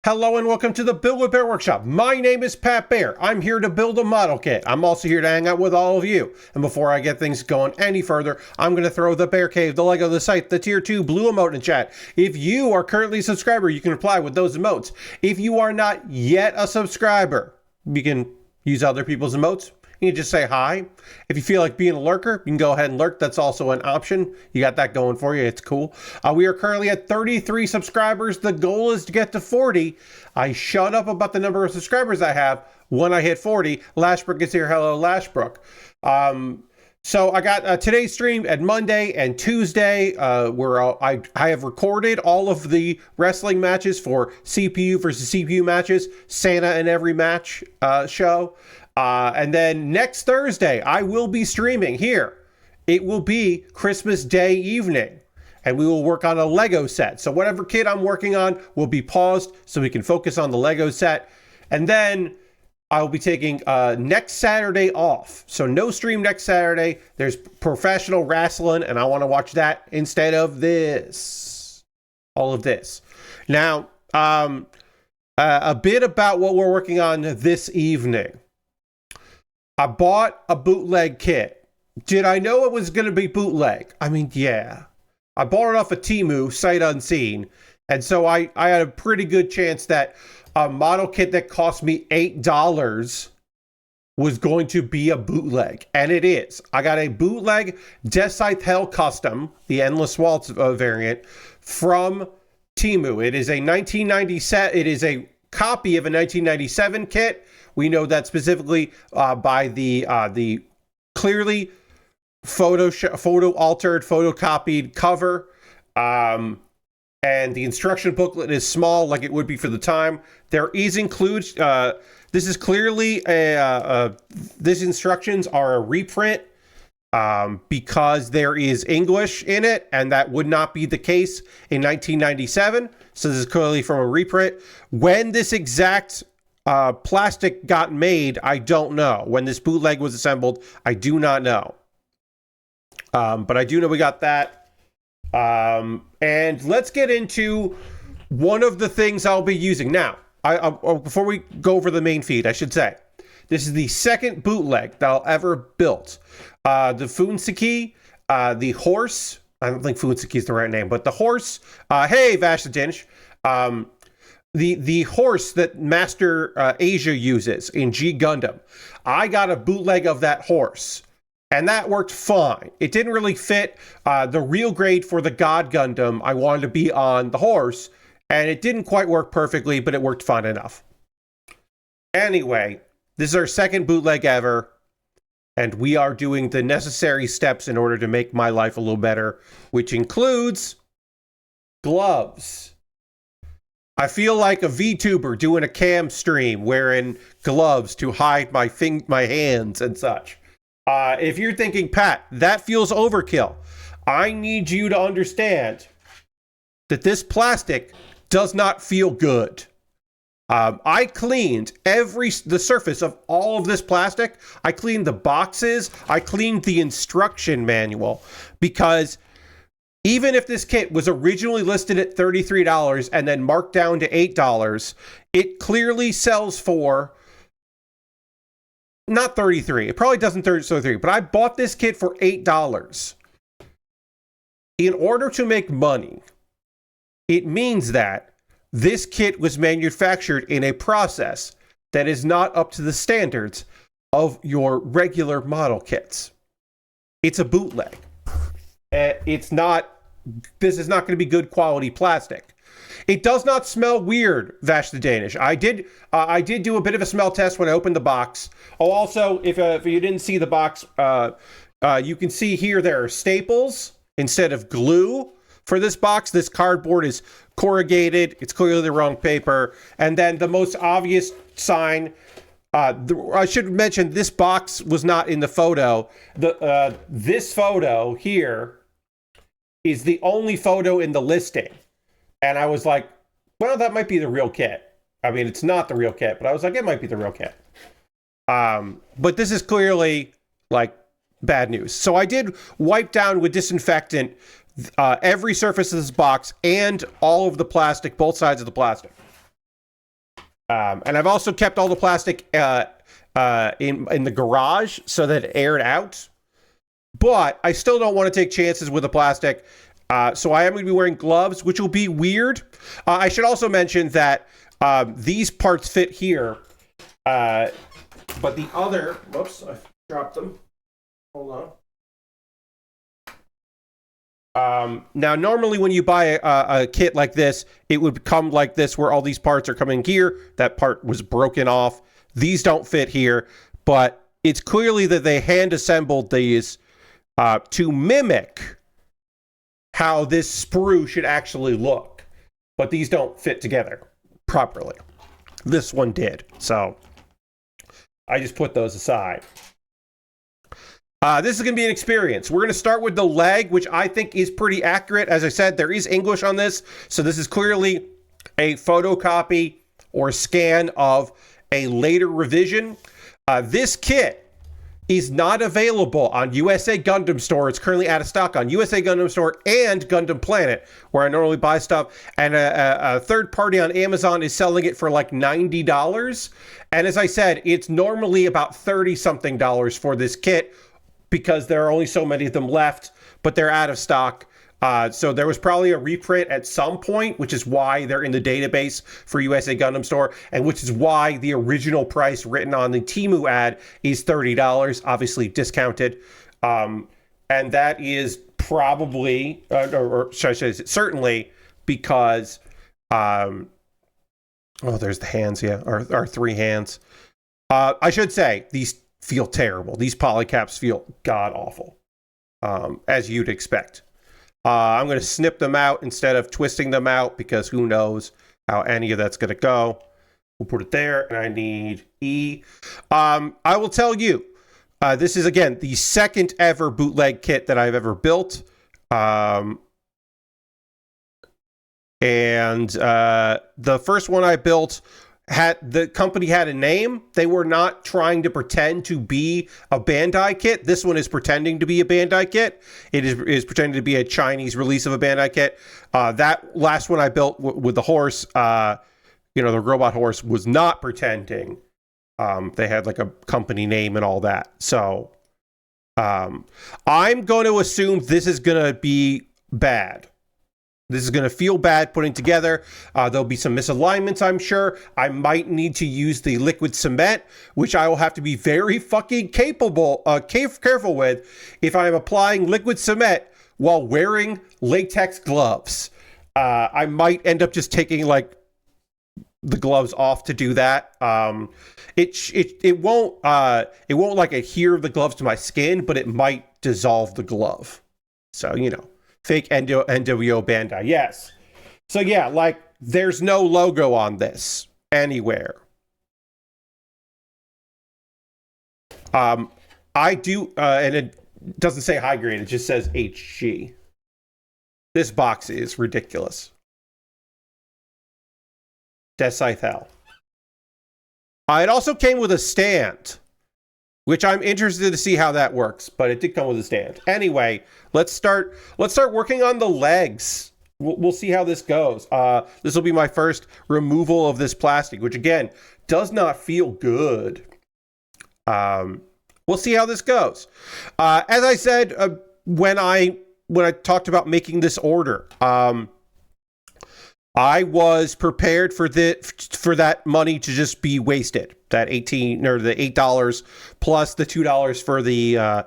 Hello and welcome to the Build with Bear Workshop. My name is Pat Bear. I'm here to build a model kit. I'm also here to hang out with all of you. And before I get things going any further, I'm going to throw the Bear Cave, the Lego, the site, the Tier 2 blue emote in chat. If you are currently a subscriber, you can reply with those emotes. If you are not yet a subscriber, you can use other people's emotes. You can just say hi. If you feel like being a lurker, you can go ahead and lurk. That's also an option. You got that going for you. It's cool. We are currently at 33 subscribers. The goal is to get to 40. I shut up about the number of subscribers I have when I hit 40. Lashbrook is here. Hello, Lashbrook. So I got today's stream at Monday and Tuesday, where I have recorded all of the wrestling matches for CPU versus CPU matches, Santa in every match show. And then next Thursday, I will be streaming here. It will be Christmas Day evening, and we will work on a Lego set. So whatever kit I'm working on will be paused so we can focus on the Lego set. And then I will be taking next Saturday off. So no stream next Saturday. There's professional wrestling, and I want to watch that instead of this. All of this. Now, a bit about what we're working on this evening. I bought a bootleg kit. Did I know it was going to be bootleg? I mean, yeah. I bought it off of Temu, sight unseen. And so I had a pretty good chance that a model kit that cost me $8 was going to be a bootleg. And it is. I got a bootleg Deathscythe Hell Custom, the Endless Waltz variant, from Temu. It is a 1997. It is a copy of a 1997 kit. We know that specifically by the clearly photo altered, photocopied cover, and the instruction booklet is small, like it would be for the time. There is includes. This is clearly these instructions are a reprint because there is English in it, and that would not be the case in 1997. So this is clearly from a reprint. When this exact plastic got made, I don't know. When this bootleg was assembled, I do not know. But I do know we got that. And let's get into one of the things I'll be using. Now, before we go over the main feed, I should say, this is the second bootleg that I'll ever build. The Funsiki, the horse, I don't think Funsiki is the right name, but the horse, hey, Vashadinch, the horse that Master Asia uses in G Gundam. I got a bootleg of that horse, and that worked fine. It didn't really fit the real grade for the God Gundam. I wanted to be on the horse, and it didn't quite work perfectly, but it worked fine enough. Anyway, this is our second bootleg ever, and we are doing the necessary steps in order to make my life a little better, which includes gloves. I feel like a VTuber doing a cam stream wearing gloves to hide my hands and such. If you're thinking, Pat, that feels overkill, I need you to understand that this plastic does not feel good. I cleaned the surface of all of this plastic. I cleaned the boxes. I cleaned the instruction manual, because even if this kit was originally listed at $33 and then marked down to $8, it clearly sells for not $33. It probably doesn't $33, but I bought this kit for $8. In order to make money, it means that this kit was manufactured in a process that is not up to the standards of your regular model kits. It's a bootleg. This is not going to be good quality plastic. It does not smell weird, Vash the Danish. I did do a bit of a smell test when I opened the box. Oh, also, if you didn't see the box, you can see here there are staples instead of glue for this box. This cardboard is corrugated. It's clearly the wrong paper. And then the most obvious sign, I should mention, this box was not in the photo. This photo here is the only photo in the listing. And I was like, well, that might be the real kit. I mean, it's not the real kit, but I was like, it might be the real kit. But this is clearly like bad news. So I did wipe down with disinfectant every surface of this box and all of the plastic, both sides of the plastic. And I've also kept all the plastic in the garage so that it aired out. But I still don't want to take chances with the plastic. So I am going to be wearing gloves, which will be weird. I should also mention that these parts fit here. But the other... Whoops, I dropped them. Hold on. Now, normally when you buy a kit like this, it would come like this, where all these parts are coming here. That part was broken off. These don't fit here, but it's clearly that they hand-assembled these to mimic how this sprue should actually look. But these don't fit together properly. This one did, so I just put those aside. This is going to be an experience. We're going to start with the leg, which I think is pretty accurate. As I said, there is English on this, so this is clearly a photocopy or scan of a later revision. This kit is not available on USA Gundam Store. It's currently out of stock on USA Gundam Store and Gundam Planet, where I normally buy stuff. And a third party on Amazon is selling it for like $90. And as I said, it's normally about $30-something for this kit, because there are only so many of them left, but they're out of stock. So there was probably a reprint at some point, which is why they're in the database for USA Gundam Store, and which is why the original price written on the Temu ad is $30, obviously discounted. And that is probably, or should I say certainly, because, oh, there's the hands, yeah, our three hands. I should say, these feel terrible. These polycaps feel god-awful, as you'd expect. I'm going to snip them out instead of twisting them out, because who knows how any of that's going to go. We'll put it there, and I need E. I will tell you, this is, again, the second ever bootleg kit that I've ever built. And the first one I built, the company had a name. They were not trying to pretend to be a Bandai kit. This one is pretending to be a Bandai kit. It is pretending to be a Chinese release of a Bandai kit. That last one I built with the horse, the robot horse, was not pretending. They had like a company name and all that. So I'm going to assume this is going to be bad. This is going to feel bad putting together. There'll be some misalignments, I'm sure. I might need to use the liquid cement, which I will have to be very fucking careful with if I'm applying liquid cement while wearing latex gloves. I might end up just taking like the gloves off to do that. It won't like adhere the gloves to my skin, but it might dissolve the glove. So, fake NWO Bandai, yes. So yeah, like, there's no logo on this anywhere. I do, and it doesn't say high grade, it just says HG. This box is ridiculous. Deathscythe hell. It also came with a stand, which I'm interested to see how that works, but it did come with a stand. Anyway, let's start working on the legs. We'll see how this goes. This will be my first removal of this plastic, which again does not feel good. We'll see how this goes. As I said when I talked about making this order, I was prepared for that money to just be wasted. That the $8 plus the $2 for the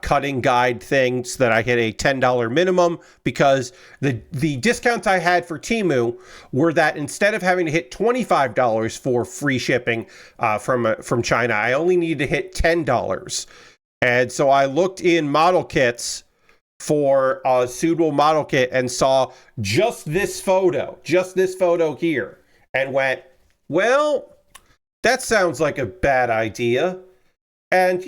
cutting guide thing, so that I hit a $10 minimum, because the discounts I had for Temu were that instead of having to hit $25 for free shipping from China, I only needed to hit $10. And so I looked in model kits for a suitable model kit and saw just this photo here, and went, well, that sounds like a bad idea. And,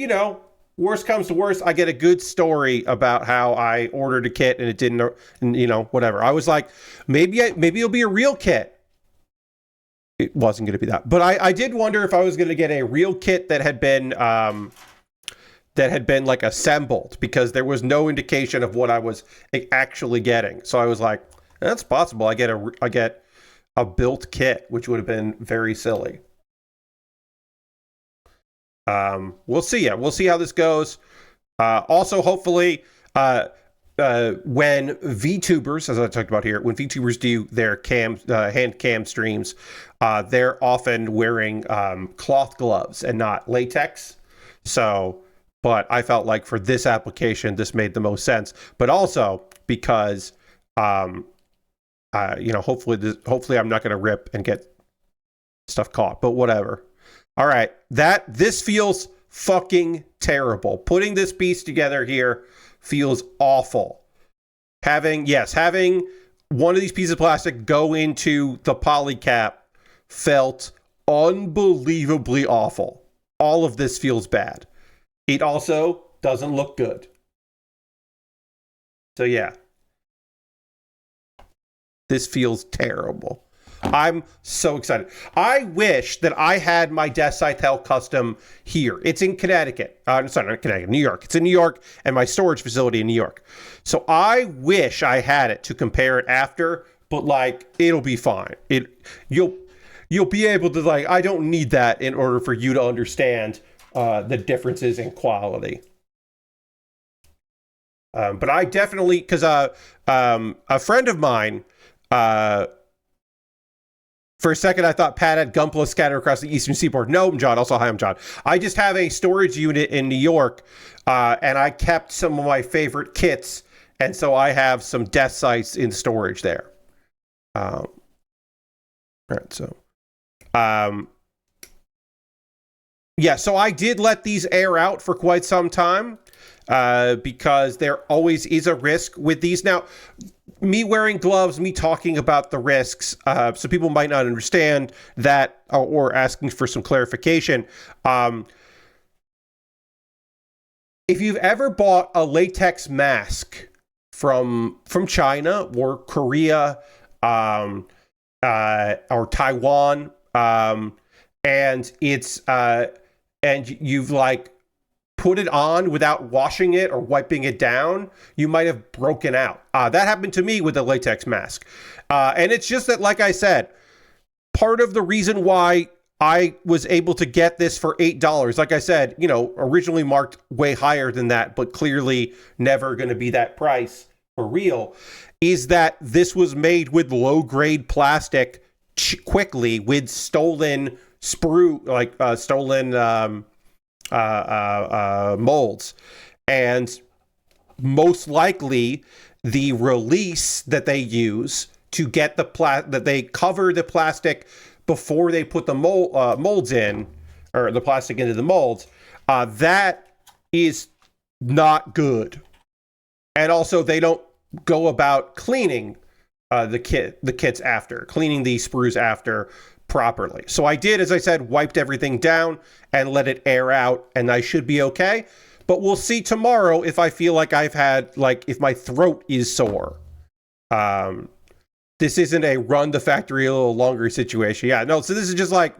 worst comes to worst, I get a good story about how I ordered a kit and it didn't, whatever. I was like, maybe it'll be a real kit. It wasn't going to be that. But I did wonder if I was going to get a real kit that had been like assembled, because there was no indication of what I was actually getting. So I was like, that's possible. I get a built kit, which would have been very silly. We'll see. Yeah, we'll see how this goes. Also, hopefully, when VTubers, as I talked about here, when VTubers do their hand cam streams, they're often wearing cloth gloves and not latex. So, but I felt like for this application, this made the most sense. But also because, hopefully I'm not going to rip and get stuff caught. But whatever. All right, this feels fucking terrible. Putting this piece together here feels awful. Having one of these pieces of plastic go into the poly cap felt unbelievably awful. All of this feels bad. It also doesn't look good. So yeah. This feels terrible. I'm so excited. I wish that I had my Deathscythe Hell custom here. It's in Connecticut. Sorry, not Connecticut, New York. It's in New York and my storage facility in New York. So wish I had it to compare it after, but like it'll be fine. You'll be able to like. I don't need that in order for you to understand the differences in quality. But I definitely, because a friend of mine. For a second, I thought Pat had Gunpla scattered across the eastern seaboard. No, I'm John. Also, hi, I'm John. I just have a storage unit in New York, and I kept some of my favorite kits, and so I have some Deathscythes in storage there. All right, so... yeah, so I did let these air out for quite some time, because there always is a risk with these. Now, me wearing gloves, me talking about the risks, so people might not understand that or asking for some clarification. If you've ever bought a latex mask from China or Korea or Taiwan, and it's and you've like put it on without washing it or wiping it down, you might have broken out. That happened to me with the latex mask. And it's just that, like I said, part of the reason why I was able to get this for $8, like I said, originally marked way higher than that, but clearly never going to be that price for real, is that this was made with low-grade plastic quickly with stolen molds, and most likely the release that they use to get that they cover the plastic before they put the molds in, or the plastic into the molds, that is not good. And also they don't go about cleaning the kits after, cleaning these sprues after properly. So I did, as I said, wiped everything down and let it air out, and I should be okay. But we'll see tomorrow if I feel like if my throat is sore. This isn't a run the factory a little longer situation. Yeah, no, so this is just like...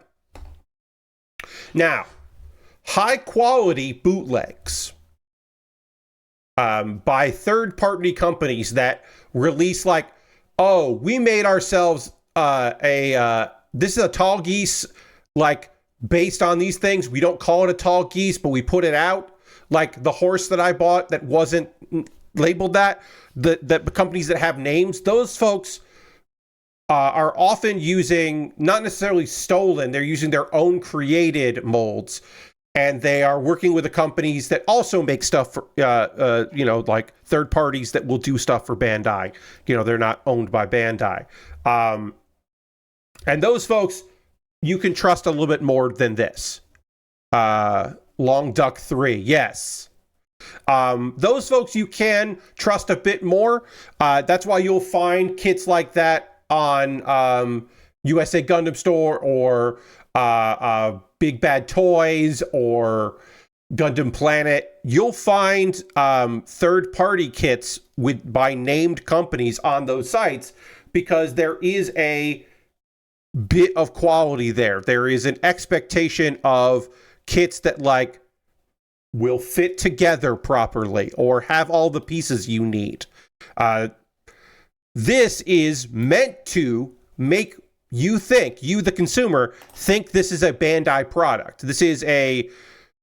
Now, high quality bootlegs by third-party companies that release we made ourselves this is a tall geese, based on these things. We don't call it a tall geese, but we put it out. Like the horse that I bought that wasn't labeled that. The companies that have names, those folks are often using, not necessarily stolen, they're using their own created molds. And they are working with the companies that also make stuff for, like third parties that will do stuff for Bandai. They're not owned by Bandai. And those folks, you can trust a little bit more than this. Long Duck 3, yes. Those folks you can trust a bit more. That's why you'll find kits like that on USA Gundam Store or Big Bad Toys or Gundam Planet. You'll find third-party kits by named companies on those sites because there is a bit of quality there. There is an expectation of kits that will fit together properly or have all the pieces you need. This is meant to make you the consumer, think this is a Bandai product. This is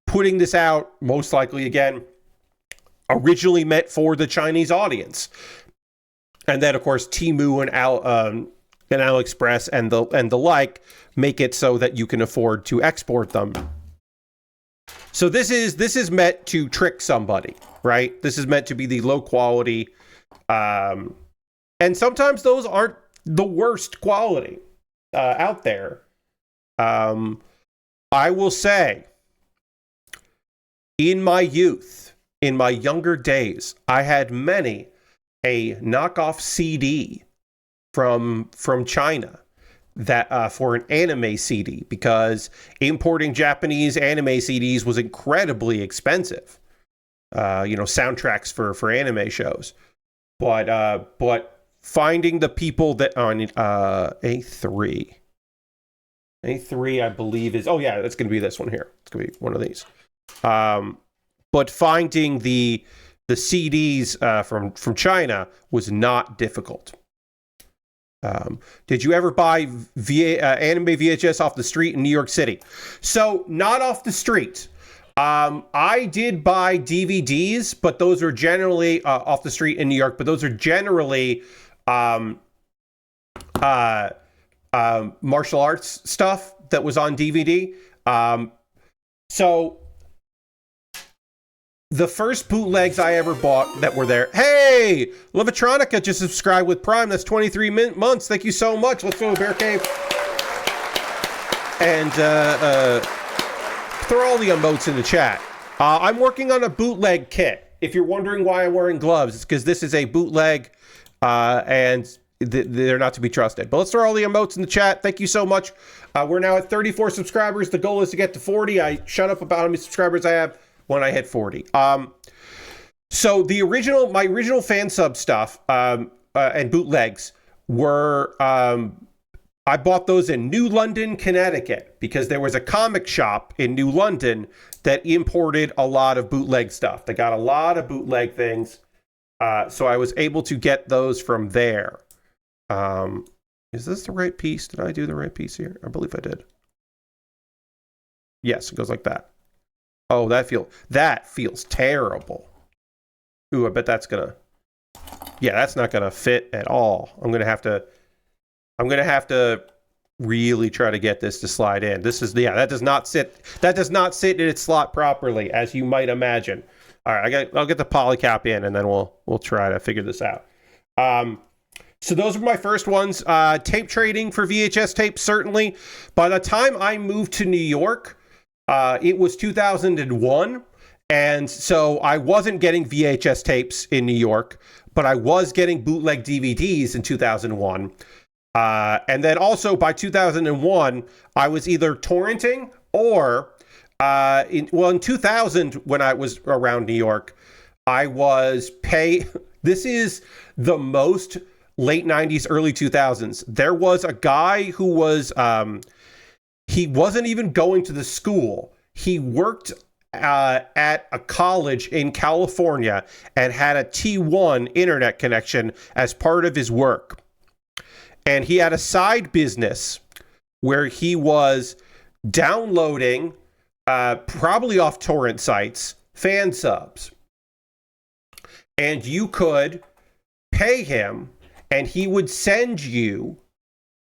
putting this out, most likely, again, originally meant for the Chinese audience. And then, of course, Temu and AliExpress and the like make it so that you can afford to export them. So this is meant to trick somebody, right? This is meant to be the low quality, and sometimes those aren't the worst quality out there. I will say, in my youth, in my younger days, I had many a knockoff CD from China that for an anime CD, because importing Japanese anime CDs was incredibly expensive. Soundtracks for anime shows, but finding the people that on A3, I believe is, oh yeah, that's going to be this one here. It's going to be one of these. But finding the CDs from China was not difficult. Did you ever buy anime VHS off the street in New York City? So, not off the street. I did buy DVDs, but those are generally off the street in New York, but those are generally martial arts stuff that was on DVD. So the first bootlegs I ever bought that were there. Hey, Levitronica just subscribed with Prime. That's 23 months. Thank you so much. Let's go to Bear Cave. And throw all the emotes in the chat. I'm working on a bootleg kit. If you're wondering why I'm wearing gloves, it's because this is a bootleg and they're not to be trusted. But let's throw all the emotes in the chat. Thank you so much. We're now at 34 subscribers. The goal is to get to 40. I shut up about how many subscribers I have when I hit 40. So my original fan sub stuff and bootlegs were, I bought those in New London, Connecticut, because there was a comic shop in New London that imported a lot of bootleg stuff. They got a lot of bootleg things. So I was able to get those from there. Is this the right piece? Did I do the right piece here? I believe I did. Yes, it goes like that. Oh, that feels terrible. Ooh, I bet that's not gonna fit at all. I'm gonna have to really try to get this to slide in. That does not sit in its slot properly, as you might imagine. All right, I'll get the polycap in, and then we'll try to figure this out. So those were my first ones. Tape trading for VHS tapes, certainly. By the time I moved to New York, it was 2001, and so I wasn't getting VHS tapes in New York, but I was getting bootleg DVDs in 2001. And then also by 2001, I was either torrenting or, in 2000, when I was around New York, I was this is the most late 90s, early 2000s. There was a guy who was, he wasn't even going to the school. He worked at a college in California and had a T1 internet connection as part of his work. And he had a side business where he was downloading, probably off torrent sites, fan subs. And you could pay him, and he would send you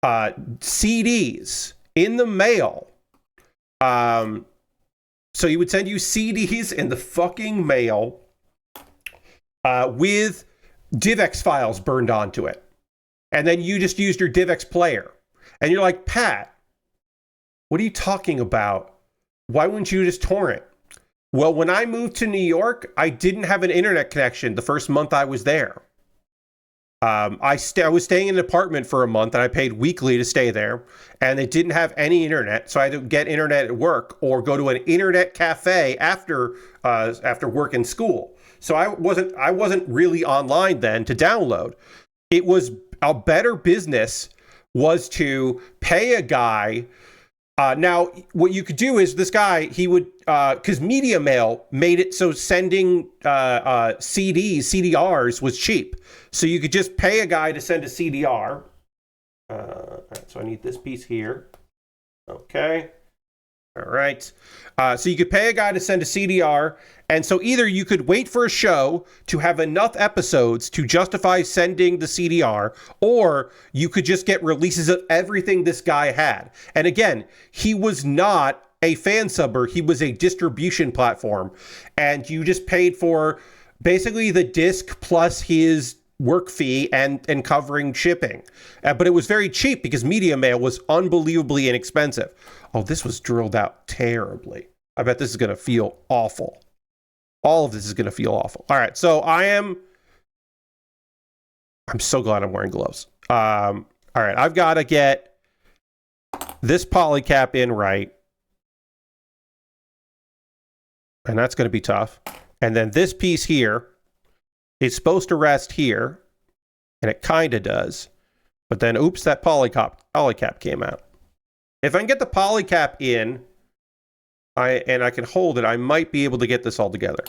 CDs in the mail. So he would send you CDs in the fucking mail with DivX files burned onto it. And then you just used your DivX player. And you're like, Pat, what are you talking about? Why wouldn't you just torrent? Well, when I moved to New York, I didn't have an internet connection the first month I was there. I was staying in an apartment for a month, and I paid weekly to stay there, and it didn't have any internet, so I had to get internet at work or go to an internet cafe after work and school. So I wasn't really online then to download. It was a better business was to pay a guy. Now, what you could do is this guy, he would, because Media Mail made it so sending CDRs was cheap. So you could just pay a guy to send a CDR. so I need this piece here. Okay. All right. So you could pay a guy to send a CDR, and so either you could wait for a show to have enough episodes to justify sending the CDR, or you could just get releases of everything this guy had. And again, he was not a fan subber, he was a distribution platform, and you just paid for basically the disc plus his work fee and covering shipping. But it was very cheap because media mail was unbelievably inexpensive. Oh, this was drilled out terribly. I bet this is going to feel awful. All of this is going to feel awful. All right, so I'm so glad I'm wearing gloves. All right, I've got to get this polycap in right. And that's going to be tough. And then this piece here is supposed to rest here. And it kind of does. But then, oops, that polycap came out. If I can get the polycap in, and I can hold it, I might be able to get this all together.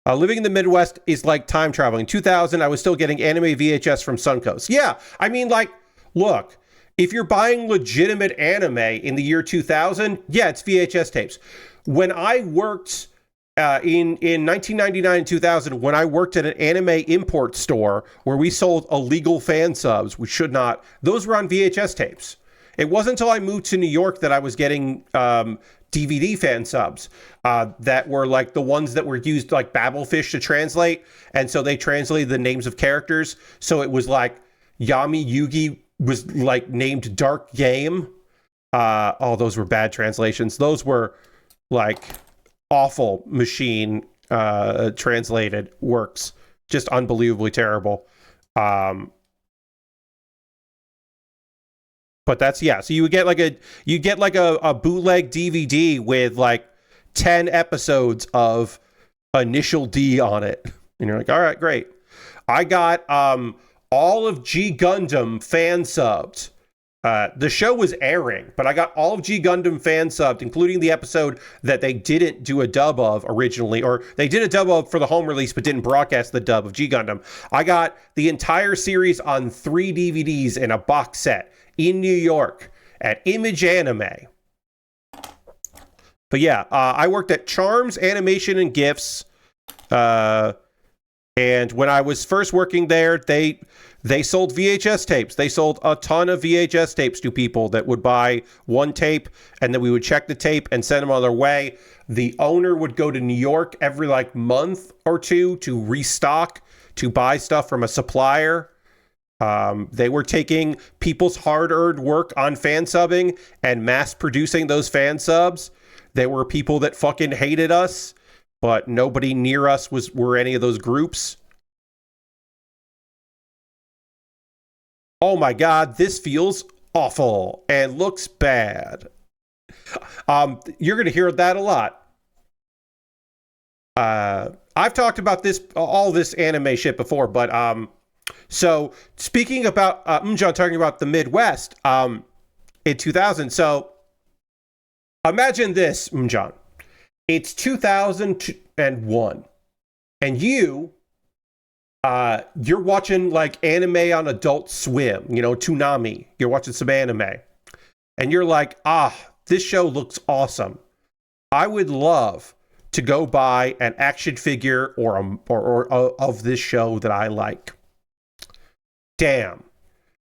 Living in the Midwest is like time traveling. 2000, I was still getting anime VHS from Suncoast. Yeah, I mean, like, look, if you're buying legitimate anime in the year 2000, yeah, it's VHS tapes. When I worked in 1999 and 2000, when I worked at an anime import store where we sold illegal fan subs, we should not, those were on VHS tapes. It wasn't until I moved to New York that I was getting DVD fan subs that were like the ones that were used like Babelfish to translate. And so they translated the names of characters. So it was like Yami Yugi was like named Dark Game. Oh, those were bad translations. Those were like awful machine translated works. Just unbelievably terrible. But that's, yeah, so you get like a bootleg DVD with like 10 episodes of Initial D on it. And you're like, all right, great. I got all of G Gundam fan subbed. The show was airing, but I got all of G Gundam fan subbed, including the episode that they didn't do a dub of originally, or they did a dub of for the home release, but didn't broadcast the dub of G Gundam. I got the entire series on 3 DVDs in a box set in New York at Image Anime. But yeah, I worked at Charms Animation and Gifts. And when I was first working there, they sold VHS tapes. They sold a ton of VHS tapes to people that would buy one tape, and then we would check the tape and send them on their way. The owner would go to New York every like month or two to restock, to buy stuff from a supplier. They were taking people's hard-earned work on fan subbing and mass producing those fan subs. There were people that fucking hated us, but nobody near us were any of those groups. Oh my God, this feels awful and looks bad. You're going to hear that a lot. I've talked about all this anime shit before, but so speaking about Mjon talking about the Midwest in 2000. So imagine this, Mjon. It's 2001, and you're watching like anime on Adult Swim, Toonami. You're watching some anime, and you're like, this show looks awesome. I would love to go buy an action figure or of this show that I like. Damn.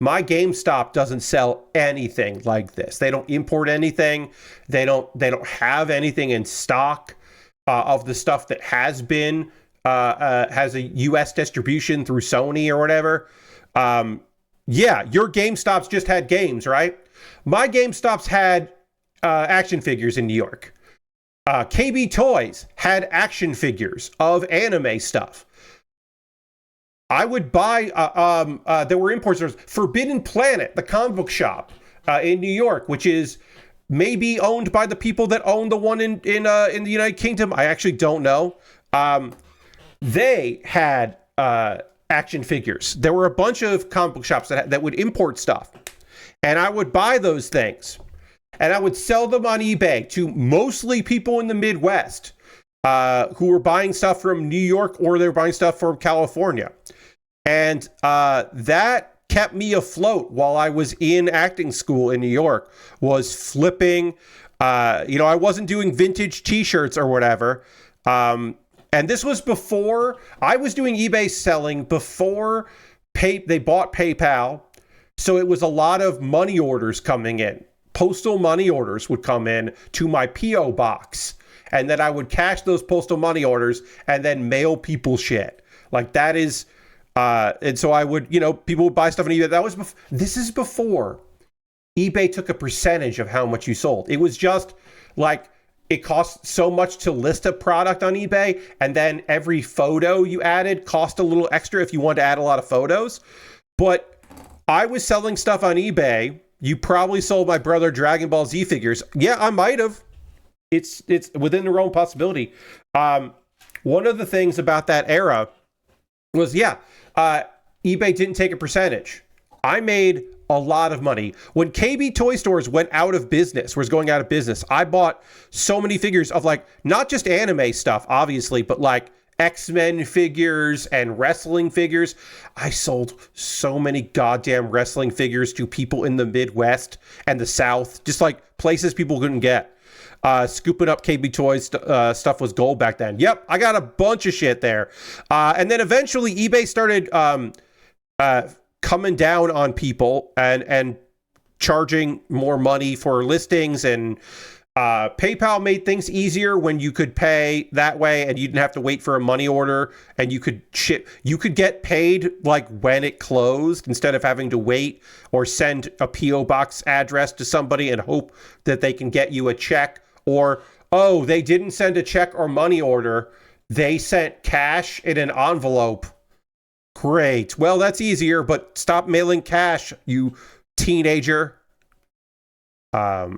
My GameStop doesn't sell anything like this. They don't import anything. They don't have anything in stock of the stuff that has been has a U.S. distribution through Sony or whatever. Yeah, your GameStops just had games, right? My GameStops had action figures in New York. KB Toys had action figures of anime stuff. I would buy, there were imports. There's Forbidden Planet, the comic book shop in New York, which is maybe owned by the people that own the one in the United Kingdom. I actually don't know. They had action figures. There were a bunch of comic book shops that would import stuff. And I would buy those things. And I would sell them on eBay to mostly people in the Midwest who were buying stuff from New York, or they were buying stuff from California. And that kept me afloat while I was in acting school in New York was flipping. I wasn't doing vintage t-shirts or whatever. And this was before I was doing eBay selling before they bought PayPal. So it was a lot of money orders coming in. Postal money orders would come in to my P.O. box. And then I would cash those postal money orders and then mail people shit. Like that is, and so I would, people would buy stuff on eBay. This is before eBay took a percentage of how much you sold. It was just like, it cost so much to list a product on eBay. And then every photo you added cost a little extra if you wanted to add a lot of photos. But I was selling stuff on eBay. You probably sold my brother Dragon Ball Z figures. Yeah, I might have. It's within the realm of possibility. One of the things about that era was, eBay didn't take a percentage. I made a lot of money. When KB Toy Stores went out of business, was going out of business, I bought so many figures of like, not just anime stuff, obviously, but like X-Men figures and wrestling figures. I sold so many goddamn wrestling figures to people in the Midwest and the South, just like places people couldn't get. Scooping up KB Toys stuff was gold back then. Yep, I got a bunch of shit there. And then eventually eBay started coming down on people and charging more money for listings, and PayPal made things easier when you could pay that way and you didn't have to wait for a money order, and you could get paid like when it closed instead of having to wait or send a P.O. box address to somebody and hope that they can get you a check, or, oh, they didn't send a check or money order. They sent cash in an envelope. Great. Well, that's easier, but stop mailing cash, you teenager. A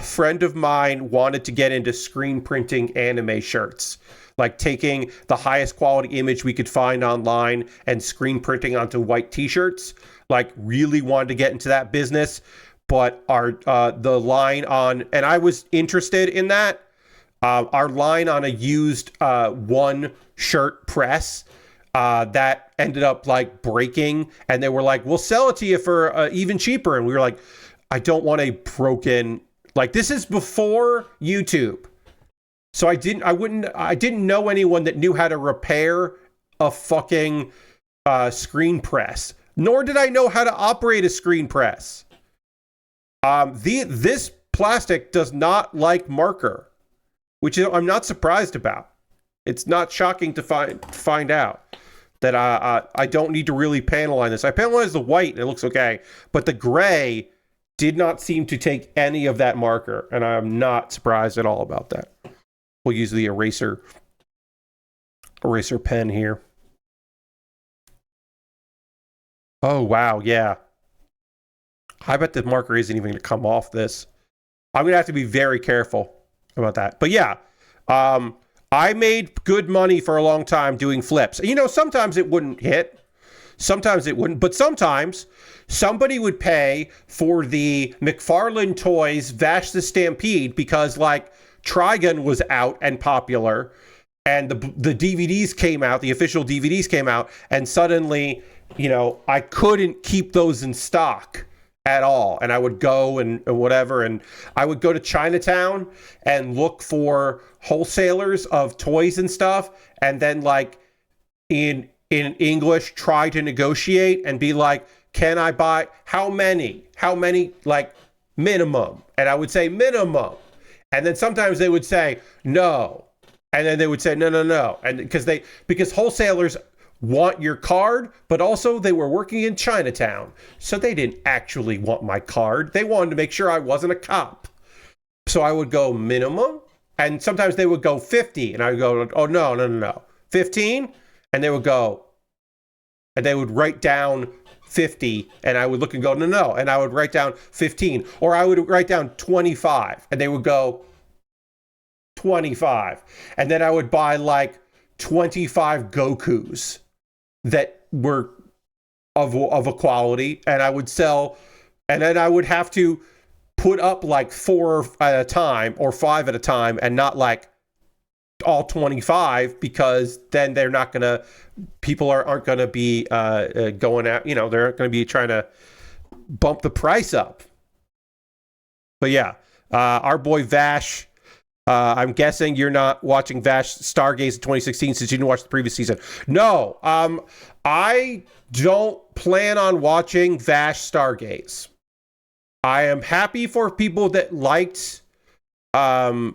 friend of mine wanted to get into screen printing anime shirts, like taking the highest quality image we could find online and screen printing onto white t-shirts, like really wanted to get into that business. But the line on, and I was interested in that, our line on a used one shirt press that ended up like breaking, and they were like, we'll sell it to you for even cheaper. And we were like, I don't want a broken, like, this is before YouTube. So I didn't know anyone that knew how to repair a fucking screen press, nor did I know how to operate a screen press. This plastic does not like marker, which I'm not surprised about. It's not shocking to find out that I don't need to really panel line this. I panel line the white and it looks okay, but the gray did not seem to take any of that marker, and I'm not surprised at all about that. We'll use the eraser pen here. Oh, wow, yeah. I bet the marker isn't even going to come off this. I'm going to have to be very careful about that. But yeah, I made good money for a long time doing flips. Sometimes it wouldn't hit. Sometimes it wouldn't. But sometimes somebody would pay for the McFarlane Toys Vash the Stampede because, like, Trigun was out and popular, and the DVDs came out, the official DVDs came out, and suddenly, I couldn't keep those in stock at all. And I would go and whatever, and I would go to Chinatown and look for wholesalers of toys and stuff, and then, like, in English, try to negotiate and be like, can I buy, how many, like, minimum? And I would say minimum. And then sometimes they would say no. And then they would say no. And because wholesalers want your card, but also they were working in Chinatown. So they didn't actually want my card. They wanted to make sure I wasn't a cop. So I would go minimum. And sometimes they would go 50. And I would go, oh, no. 15? And they would go, and they would write down 50, and I would look and go, no. And I would write down 15, or I would write down 25, and they would go 25. And then I would buy like 25 Gokus that were of a quality, and I would sell, and then I would have to put up like 4 at a time or 5 at a time, and not like all 25, because then they're not gonna, people aren't gonna be going out, you know, they're gonna be trying to bump the price up. But yeah, our boy Vash, I'm guessing you're not watching Vash Stargaze in 2016 since you didn't watch the previous season. No, I don't plan on watching Vash Stargaze. I am happy for people that liked Stampede.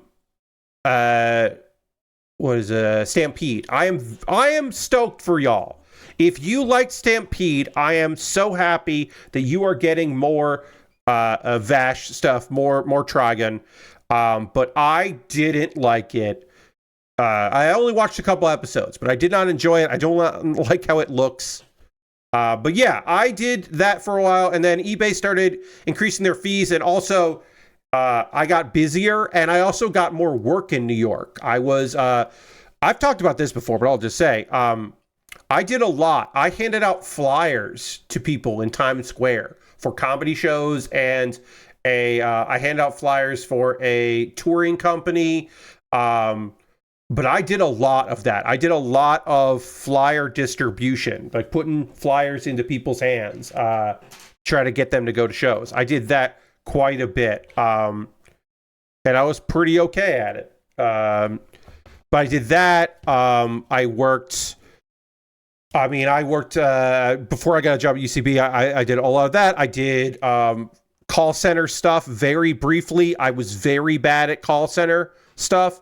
I am stoked for y'all. If you liked Stampede, I am so happy that you are getting more Vash stuff, more Trigun. But I didn't like it. I only watched a couple episodes, but I did not enjoy it. I don't like how it looks. But yeah, I did that for a while, and then eBay started increasing their fees, and also I got busier, and I also got more work in New York. I've talked about this before, but I'll just say, I did a lot. I handed out flyers to people in Times Square for comedy shows, and I handed out flyers for a touring company. But I did a lot of that. I did a lot of flyer distribution, like putting flyers into people's hands, try to get them to go to shows. I did that quite a bit. And I was pretty okay at it. But I did that. I worked before I got a job at UCB. I did a lot of that. I did call center stuff very briefly. I was very bad at call center stuff.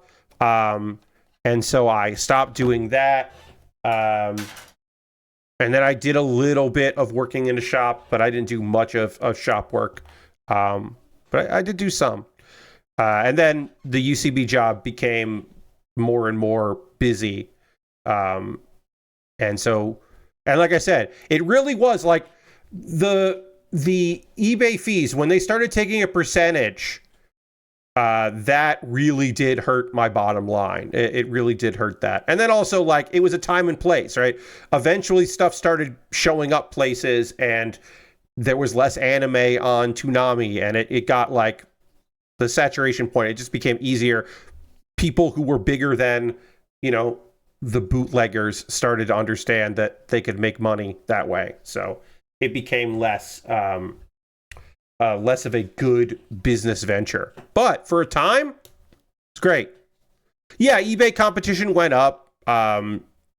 And so I stopped doing that. And then I did a little bit of working in a shop, but I didn't do much of shop work. But I did do some. And then the UCB job became more and more busy. And like I said, it really was like the eBay fees, when they started taking a percentage, that really did hurt my bottom line. It really did hurt that. And then also, like, it was a time and place, right? Eventually stuff started showing up places, and there was less anime on Toonami, and it got like the saturation point. It just became easier. People who were bigger than, you know, the bootleggers started to understand that they could make money that way. So it became less of a good business venture. But for a time, it's great. Yeah, eBay competition went up,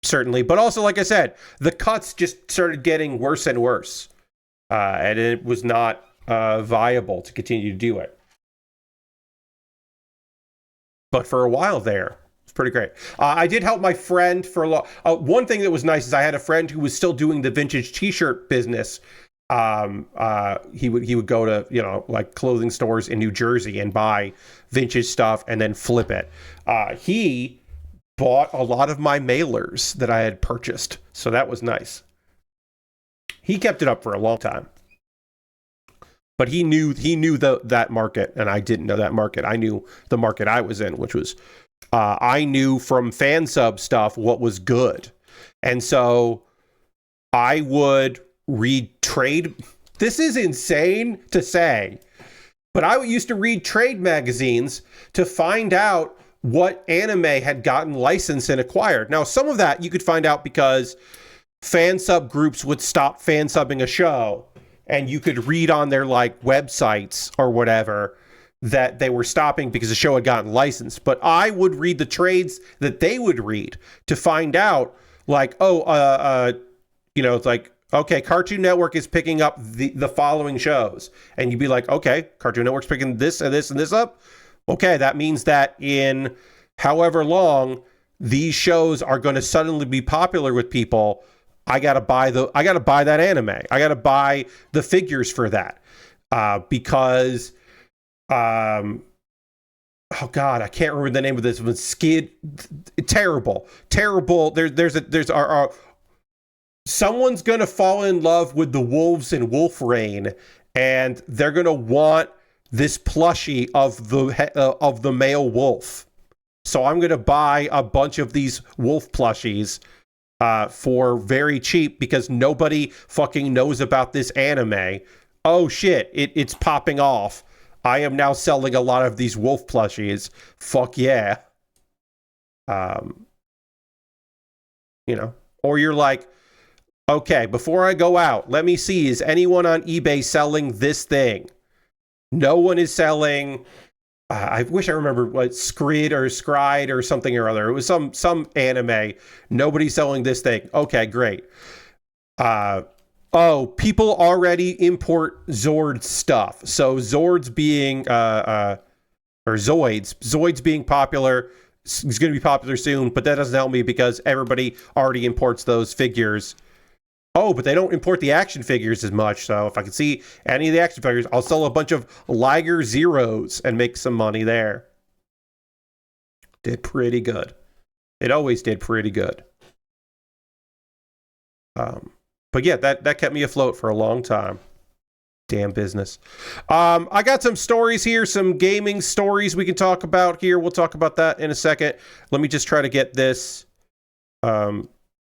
certainly. But also, like I said, the cuts just started getting worse and worse. And it was not viable to continue to do it. But for a while there, it's pretty great. I did help my friend for a lot. One thing that was nice is I had a friend who was still doing the vintage t-shirt business. He would go to, you know, like clothing stores in New Jersey and buy vintage stuff and then flip it. He bought a lot of my mailers that I had purchased, so that was nice. He kept it up for a long time, but he knew that market, and I didn't know that market. I knew the market I was in, which was I knew from fan sub stuff what was good, and so I would read trade. This is insane to say, but I used to read trade magazines to find out what anime had gotten licensed and acquired. Now, some of that you could find out because fan sub groups would stop fan subbing a show, and you could read on their like websites or whatever that they were stopping because the show had gotten licensed. But I would read the trades that they would read to find out, like, you know, it's like, okay, Cartoon Network is picking up the following shows. And you'd be like, okay, Cartoon Network's picking this and this and this up. Okay, that means that in however long these shows are going to suddenly be popular with people, I gotta buy that anime. I gotta buy the figures for that. Because oh God, I can't remember the name of this. It was Skid. Terrible. Someone's gonna fall in love with the wolves in Wolf Rain, and they're gonna want this plushie of the male wolf. So I'm gonna buy a bunch of these wolf plushies for very cheap because nobody fucking knows about this anime. Oh shit, it's popping off. I am now selling a lot of these wolf plushies. Fuck yeah. Um, you know, or you're like, okay, before I go out, let me see, is anyone on eBay selling this thing? No one is selling. I wish I remember what Scryed or something or other. It was some anime. Nobody's selling this thing. Okay, great. Oh, people already import Zord stuff. So Zords being or Zoids being popular is going to be popular soon, but that doesn't help me because everybody already imports those figures. Oh, but they don't import the action figures as much. So if I can see any of the action figures, I'll sell a bunch of Liger Zeros and make some money there. Did pretty good. It always did pretty good. But yeah, that kept me afloat for a long time. Damn business. I got some stories here, some gaming stories we can talk about here. We'll talk about that in a second. Let me just try to get this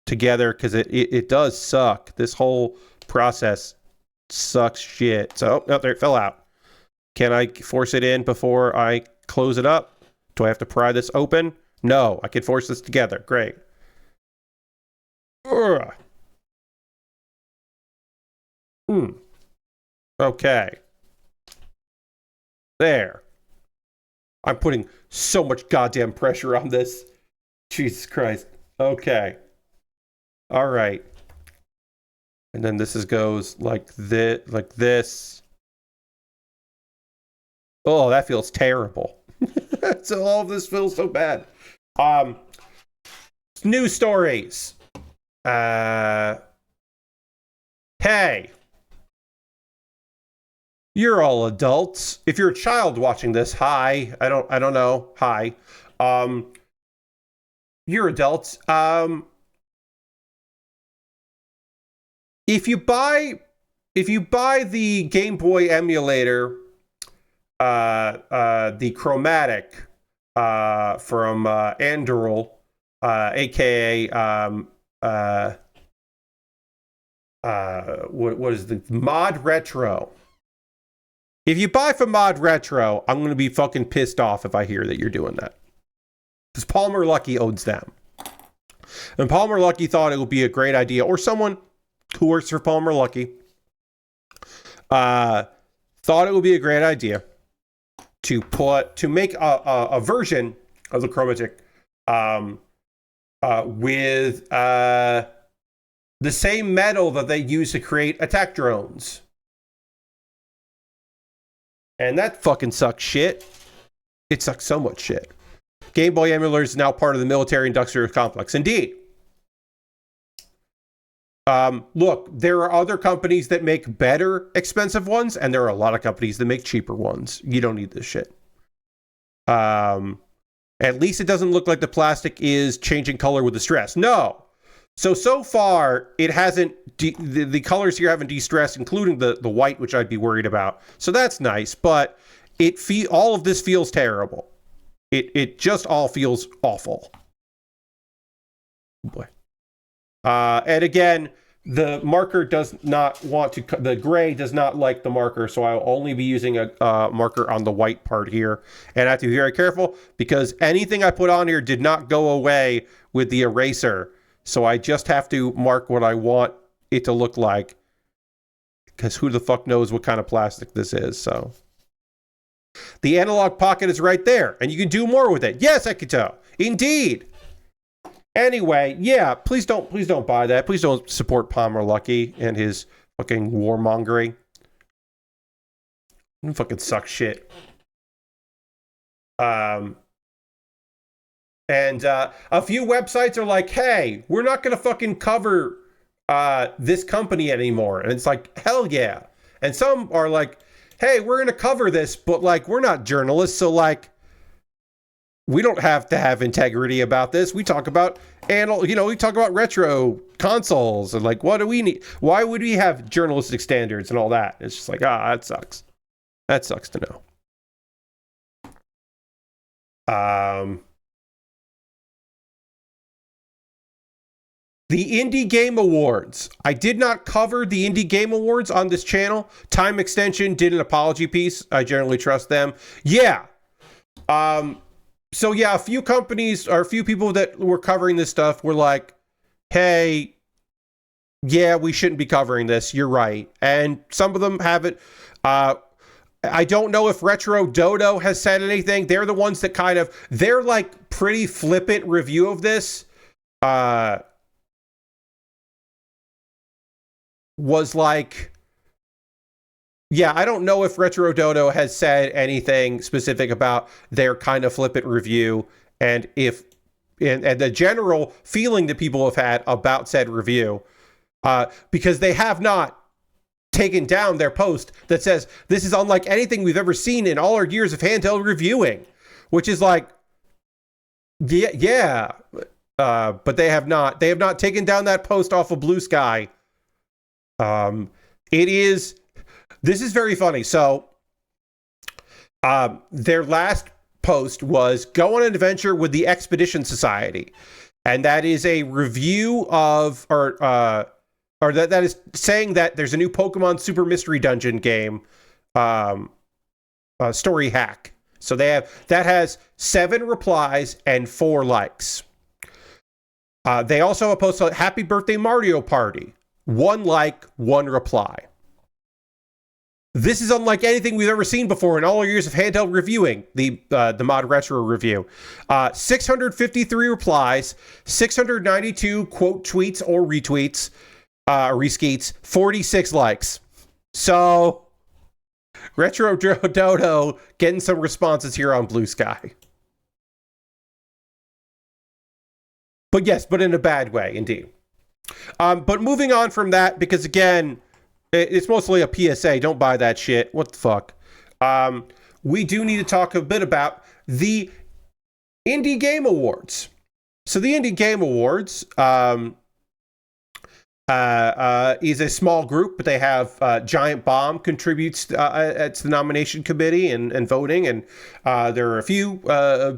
together because it does suck. This whole process sucks shit. So, oh, there it fell out. Can I force it in before I close it up? Do I have to pry this open? No, I can force this together. Great. Ugh. Okay. There. I'm putting so much goddamn pressure on this. Jesus Christ. Okay. All right. And then this goes like this. Oh, that feels terrible. So all of this feels so bad. News stories. Hey. You're all adults. If you're a child watching this, hi. I don't know. Hi. You're adults. If you buy the Game Boy emulator, the Chromatic from Anduril, aka what is the Mod Retro? If you buy from Mod Retro, I'm going to be fucking pissed off if I hear that you're doing that. Because Palmer Luckey owns them. And Palmer Luckey thought it would be a great idea, or someone who works for Palmer Luckey thought it would be a great idea to make a version of the Chromatic with the same metal that they use to create attack drones. And that fucking sucks shit. It sucks so much shit. Game Boy emulator is now part of the military-industrial complex. Indeed. Look, there are other companies that make better expensive ones, and there are a lot of companies that make cheaper ones. You don't need this shit. At least it doesn't look like the plastic is changing color with the stress. No. So far, it hasn't, the colors here haven't de-stressed, including the white, which I'd be worried about. So that's nice, but all of this feels terrible. It just all feels awful. Boy. And again, the marker does not want to, the gray does not like the marker, so I'll only be using a marker on the white part here. And I have to be very careful because anything I put on here did not go away with the eraser. So I just have to mark what I want it to look like. Because who the fuck knows what kind of plastic this is, so. The analog pocket is right there, and you can do more with it. Yes, Ekito. Indeed. Anyway, yeah, please don't buy that. Please don't support Palmer Luckey and his fucking warmongering. You fucking suck shit. And a few websites are like, hey, we're not going to fucking cover this company anymore. And it's like, hell yeah. And some are like, hey, we're going to cover this, but like, we're not journalists. So like, we don't have to have integrity about this. We talk about, we talk about retro consoles and like, what do we need? Why would we have journalistic standards and all that? It's just like, that sucks. That sucks to know. The Indie Game Awards. I did not cover the Indie Game Awards on this channel. Time Extension did an apology piece. I generally trust them. Yeah. So yeah, a few companies or a few people that were covering this stuff were like, hey, yeah, we shouldn't be covering this. You're right. And some of them haven't. I don't know if Retro Dodo has said anything. They're the ones that kind of, they're like pretty flippant review of this. Was like, yeah, I don't know if Retro Dodo has said anything specific about their kind of flippant review, and if and the general feeling that people have had about said review, because they have not taken down their post that says this is unlike anything we've ever seen in all our years of handheld reviewing, which is like, yeah, but they have not taken down that post off of Blue Sky. This is very funny. So, their last post was go on an adventure with the Expedition Society. And that is a review of, or that is saying that there's a new Pokemon Super Mystery Dungeon game, story hack. So that has 7 replies and 4 likes. They also have a post on Happy Birthday Mario Party. 1 like, 1 reply. This is unlike anything we've ever seen before in all our years of handheld reviewing, the Mod Retro review. 653 replies, 692 quote tweets or retweets, reskeets, 46 likes. So, Retro Dodo getting some responses here on Blue Sky. But yes, but in a bad way, indeed. But moving on from that, because again, it's mostly a PSA. Don't buy that shit. What the fuck? We do need to talk a bit about the Indie Game Awards. So the Indie Game Awards is a small group, but they have Giant Bomb contributes to the nomination committee and voting. And there are a few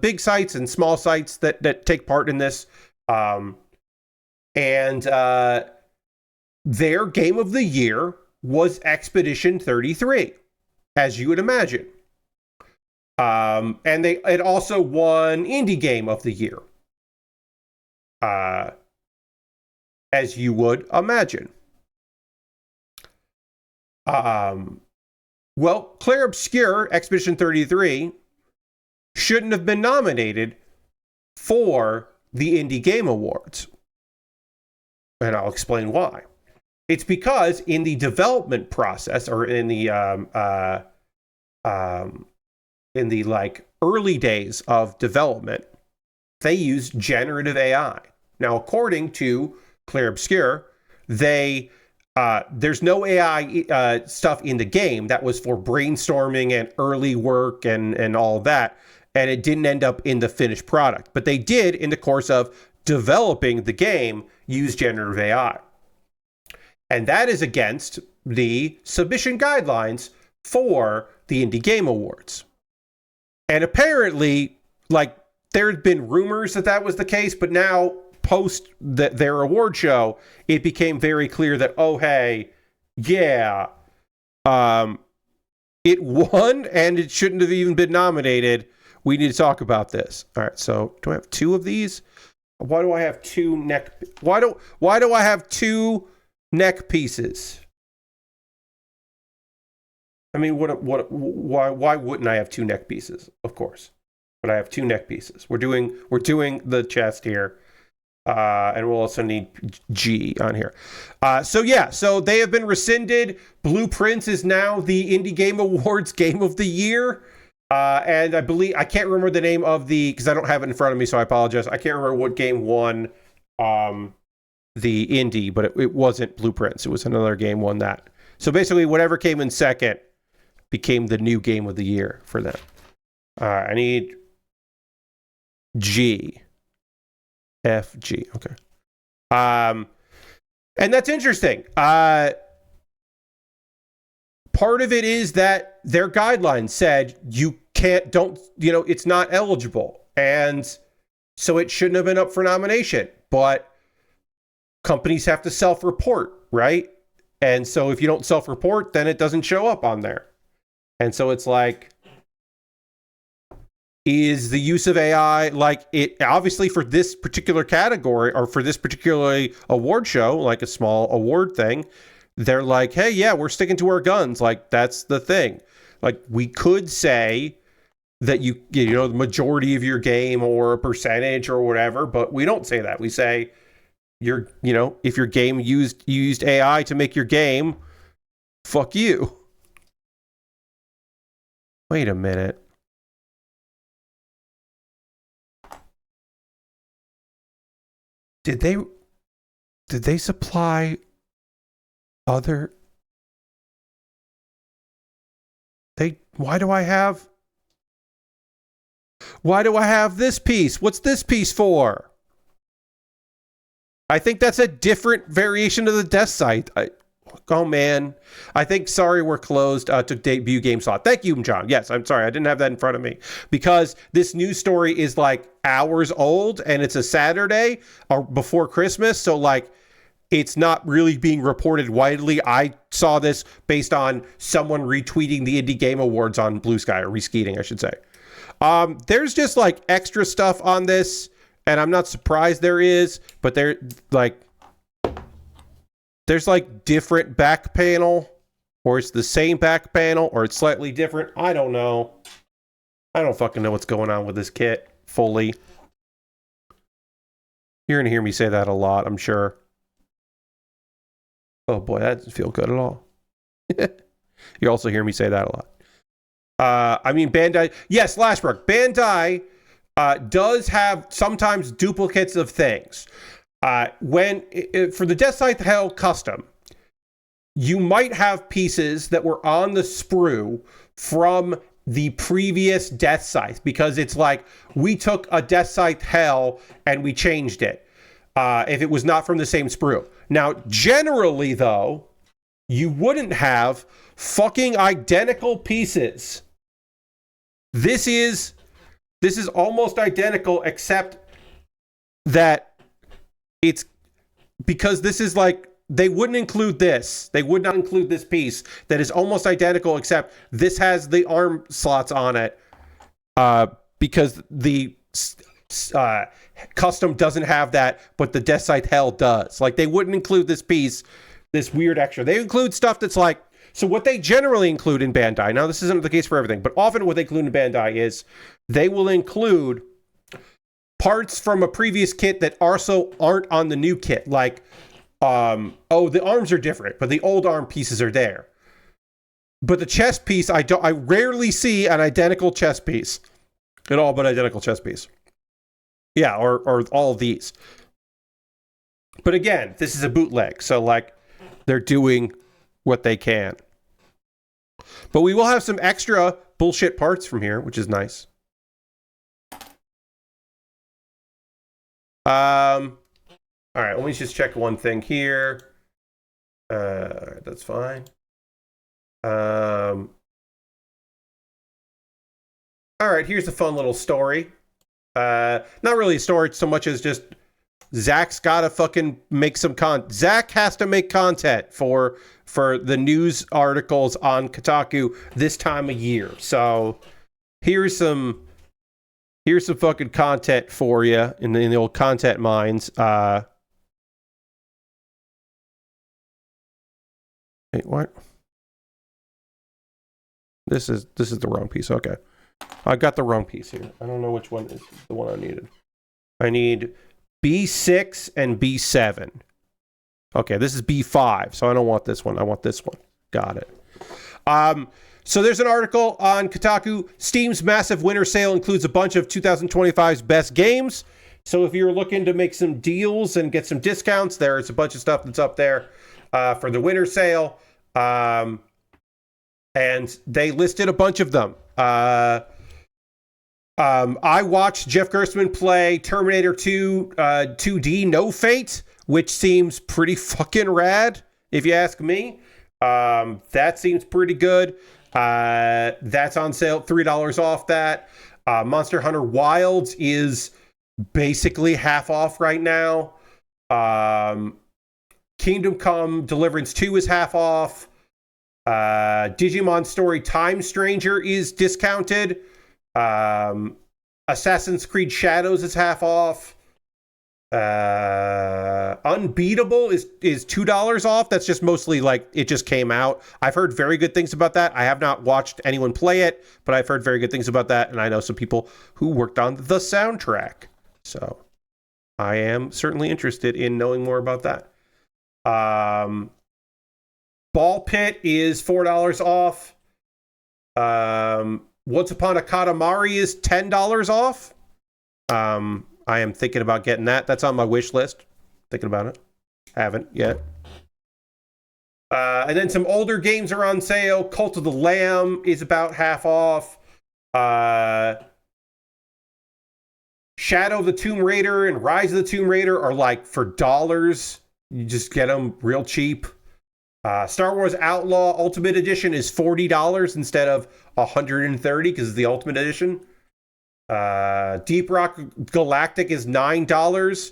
big sites and small sites that take part in this. And their game of the year was Expedition 33, as you would imagine. And it also won Indie Game of the Year, as you would imagine. Well, Clair Obscur, Expedition 33, shouldn't have been nominated for the Indie Game Awards. And I'll explain why. It's because in the development process, or in the like early days of development, they used generative AI. Now, according to Clair Obscur, there's no AI stuff in the game that was for brainstorming and early work and all of that, and it didn't end up in the finished product. But they did, in the course of developing the game, use generative AI. And that is against the submission guidelines for the Indie Game Awards. And apparently, like, there had been rumors that was the case, but now, post their award show, it became very clear that, oh, hey, yeah, it won and it shouldn't have even been nominated. We need to talk about this. All right, so do I have 2 of these? Why do I have 2 neck? Why do I have 2 neck pieces? I mean, why wouldn't I have 2 neck pieces? Of course, but I have 2 neck pieces. We're doing the chest here, and we'll also need G on here. So they have been rescinded. Blueprints is now the Indie Game Awards Game of the Year. And I believe, I can't remember the name of because I don't have it in front of me, so I apologize. I can't remember what game won the indie, but it wasn't Blueprints. It was another game won that. So basically, whatever came in second became the new game of the year for them. I need G. F, G. Okay. And that's interesting. Part of it is that their guidelines said it's not eligible. And so it shouldn't have been up for nomination. But companies have to self-report, right? And so if you don't self-report, then it doesn't show up on there. And so it's like, is the use of AI, like it obviously for this particular category or for this particular award show, like a small award thing, they're like, hey, yeah, we're sticking to our guns. Like, that's the thing. Like, we could say that you know, the majority of your game or a percentage or whatever, but we don't say that. We say you know, if your game used AI to make your game, fuck you. Wait a minute. Did they supply other... why do I have this piece? What's this piece for? I think that's a different variation of the Deathscythe. Oh man, I think Sorry We're Closed took debut game slot. Thank you, John. Yes, I'm sorry, I didn't have that in front of me because this news story is like hours old and it's a Saturday or before Christmas, so like it's not really being reported widely. I saw this based on someone retweeting the Indie Game Awards on Blue Sky, or reskeeting, I should say. There's just like extra stuff on this, and I'm not surprised there is, but there's like different back panel, or it's the same back panel, or it's slightly different. I don't know. I don't fucking know what's going on with this kit fully. You're going to hear me say that a lot, I'm sure. Oh boy, that doesn't feel good at all. You also hear me say that a lot. I mean, Bandai... Yes, Lashbrook. Bandai does have sometimes duplicates of things. For the Deathscythe Hell Custom, you might have pieces that were on the sprue from the previous Deathscythe, because it's like, we took a Deathscythe Hell and we changed it, if it was not from the same sprue. Now, generally, though, you wouldn't have fucking identical pieces. This is almost identical, except that it's because this is like, they wouldn't include this. They would not include this piece that is almost identical, except this has the arm slots on it, because the custom doesn't have that, but the Deathscythe Hell does. Like, they wouldn't include this piece, this weird extra. They include stuff that's like, so what they generally include in Bandai, now this isn't the case for everything, but often what they include in Bandai is they will include parts from a previous kit that also aren't on the new kit. Like, the arms are different, but the old arm pieces are there. But the chest piece, I rarely see an identical chest piece. An all but identical chest piece. Yeah, or all of these. But again, this is a bootleg, so like, they're doing what they can. But we will have some extra bullshit parts from here, which is nice. All right, let me just check one thing here. That's fine. All right, here's a fun little story. Not really a story so much as just Zach's gotta fucking make some Zach has to make content for the news articles on Kotaku this time of year. So here's some fucking content for you in the old content mines. Wait, what? This is the wrong piece. Okay. I got the wrong piece here. I don't know which one is the one I needed. I need B6 and B7. Okay, this is B5, so I don't want this one. I want this one. Got it. So there's an article on Kotaku. Steam's massive winter sale includes a bunch of 2025's best games. So if you're looking to make some deals and get some discounts, there's a bunch of stuff that's up there for the winter sale. And they listed a bunch of them. I watched Jeff Gerstmann play Terminator 2 2D No Fate, which seems pretty fucking rad, if you ask me. That seems pretty good. That's on sale, $3 off that. Monster Hunter Wilds is basically half off right now. Kingdom Come Deliverance 2 is half off. Digimon Story Time Stranger is discounted. Assassin's Creed Shadows is half off. Unbeatable is $2 off. That's just mostly like it just came out. I've heard very good things about that. I have not watched anyone play it, but I've heard very good things about that, and I know some people who worked on the soundtrack. So I am certainly interested in knowing more about that. Ball Pit is $4 off. Once Upon a Katamari is $10 off. I am thinking about getting that. That's on my wish list. Thinking about it. Haven't yet. And then some older games are on sale. Cult of the Lamb is about half off. Shadow of the Tomb Raider and Rise of the Tomb Raider are like for dollars. You just get them real cheap. Star Wars Outlaw Ultimate Edition is $40 instead of $130 because it's the Ultimate Edition. Deep Rock Galactic is $9.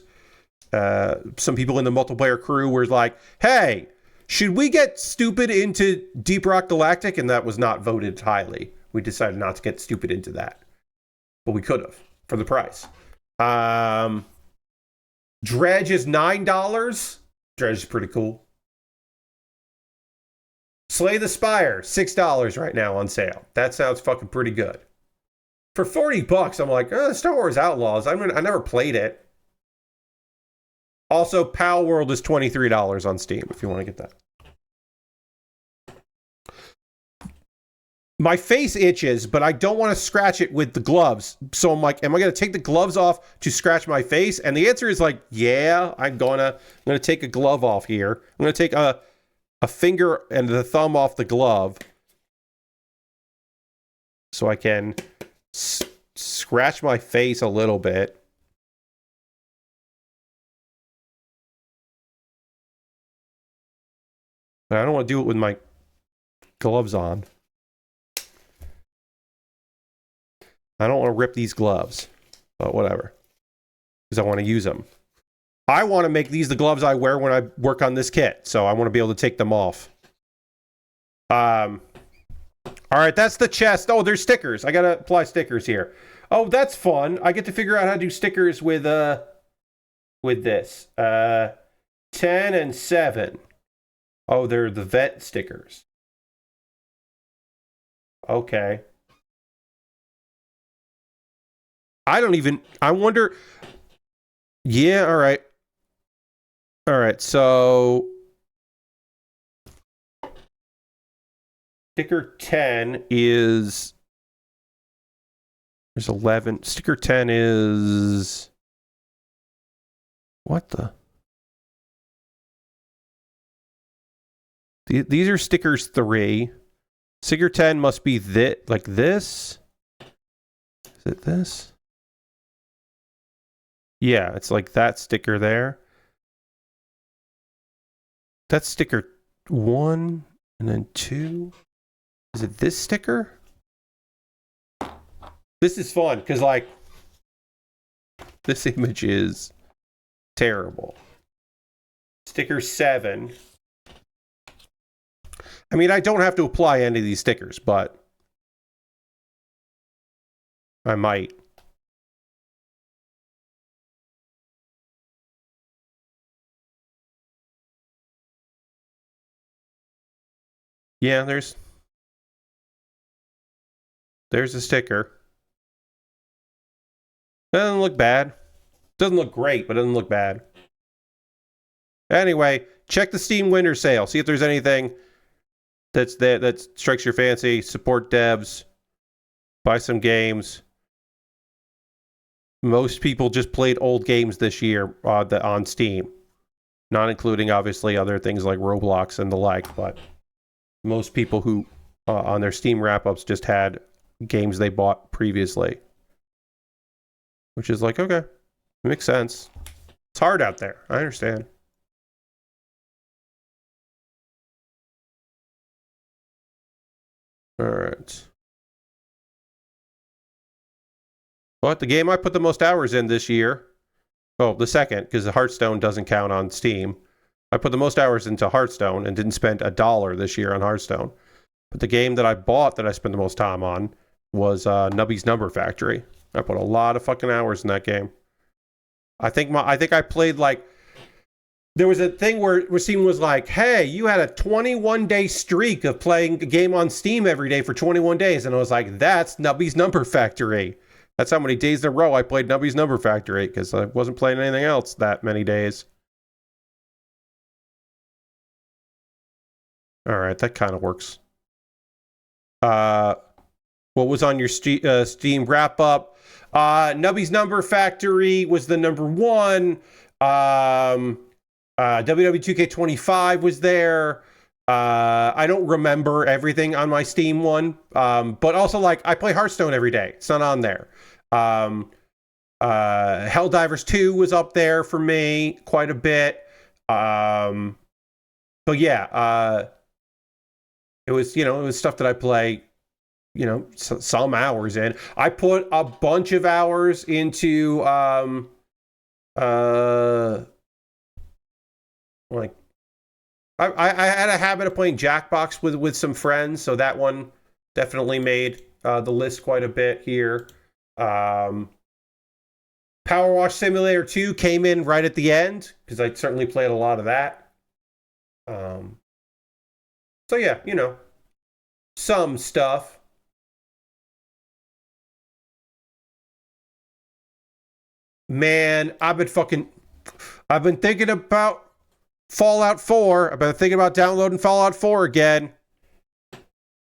Some people in the multiplayer crew were like, hey, should we get stupid into Deep Rock Galactic? And that was not voted highly. We decided not to get stupid into that. But we could have for the price. Dredge is $9. Dredge is pretty cool. Slay the Spire, $6 right now on sale. That sounds fucking pretty good. For $40, I'm like, Star Wars Outlaws. I never played it. Also, Pal World is $23 on Steam if you want to get that. My face itches, but I don't want to scratch it with the gloves. So I'm like, am I going to take the gloves off to scratch my face? And the answer is like, yeah, I'm going to take a glove off here. I'm going to take a finger and the thumb off the glove so I can scratch my face a little bit. But I don't want to do it with my gloves on. I don't want to rip these gloves, but whatever, because I want to use them. I want to make these the gloves I wear when I work on this kit, so I want to be able to take them off. All right, that's the chest. Oh, there's stickers. I got to apply stickers here. Oh, that's fun. I get to figure out how to do stickers with this. 10 and 7. Oh, they're the vet stickers. Okay. I wonder. Yeah, all right. All right, so sticker 10 is, there's 11. Sticker 10 is, what the? These are stickers 3. Sticker 10 must be like this. Is it this? Yeah, it's like that sticker there. That's sticker 1 and then 2. Is it this sticker? This is fun because like this image is terrible. Sticker 7. I mean, I don't have to apply any of these stickers, but I might. Yeah, there's a sticker. Doesn't look bad. Doesn't look great, but doesn't look bad. Anyway, check the Steam Winter Sale. See if there's anything that strikes your fancy. Support devs. Buy some games. Most people just played old games this year on Steam. Not including, obviously, other things like Roblox and the like, but most people who on their Steam wrap-ups just had games they bought previously. Which is like, okay, makes sense. It's hard out there. I understand. All right. But the game I put the most hours in this year, oh, the second, because the Hearthstone doesn't count on Steam. I put the most hours into Hearthstone and didn't spend $1 this year on Hearthstone. But the game that I bought that I spent the most time on was Nubby's Number Factory. I put a lot of fucking hours in that game. I think I played like, there was a thing where Steam was like, hey, you had a 21-day streak of playing a game on Steam every day for 21 days. And I was like, that's Nubby's Number Factory. That's how many days in a row I played Nubby's Number Factory, because I wasn't playing anything else that many days. All right, that kind of works. What was on your Steam wrap-up? Nubby's Number Factory was the number one. WWE 2K25 was there. I don't remember everything on my Steam one. But also, like, I play Hearthstone every day. It's not on there. Helldivers 2 was up there for me quite a bit. But yeah, it was stuff that I play, some hours in. I put a bunch of hours into, like, I had a habit of playing Jackbox with some friends, so that one definitely made the list quite a bit here. Power Wash Simulator 2 came in right at the end, because I certainly played a lot of that. So yeah, some stuff. Man, I've been thinking about Fallout 4. I've been thinking about downloading Fallout 4 again.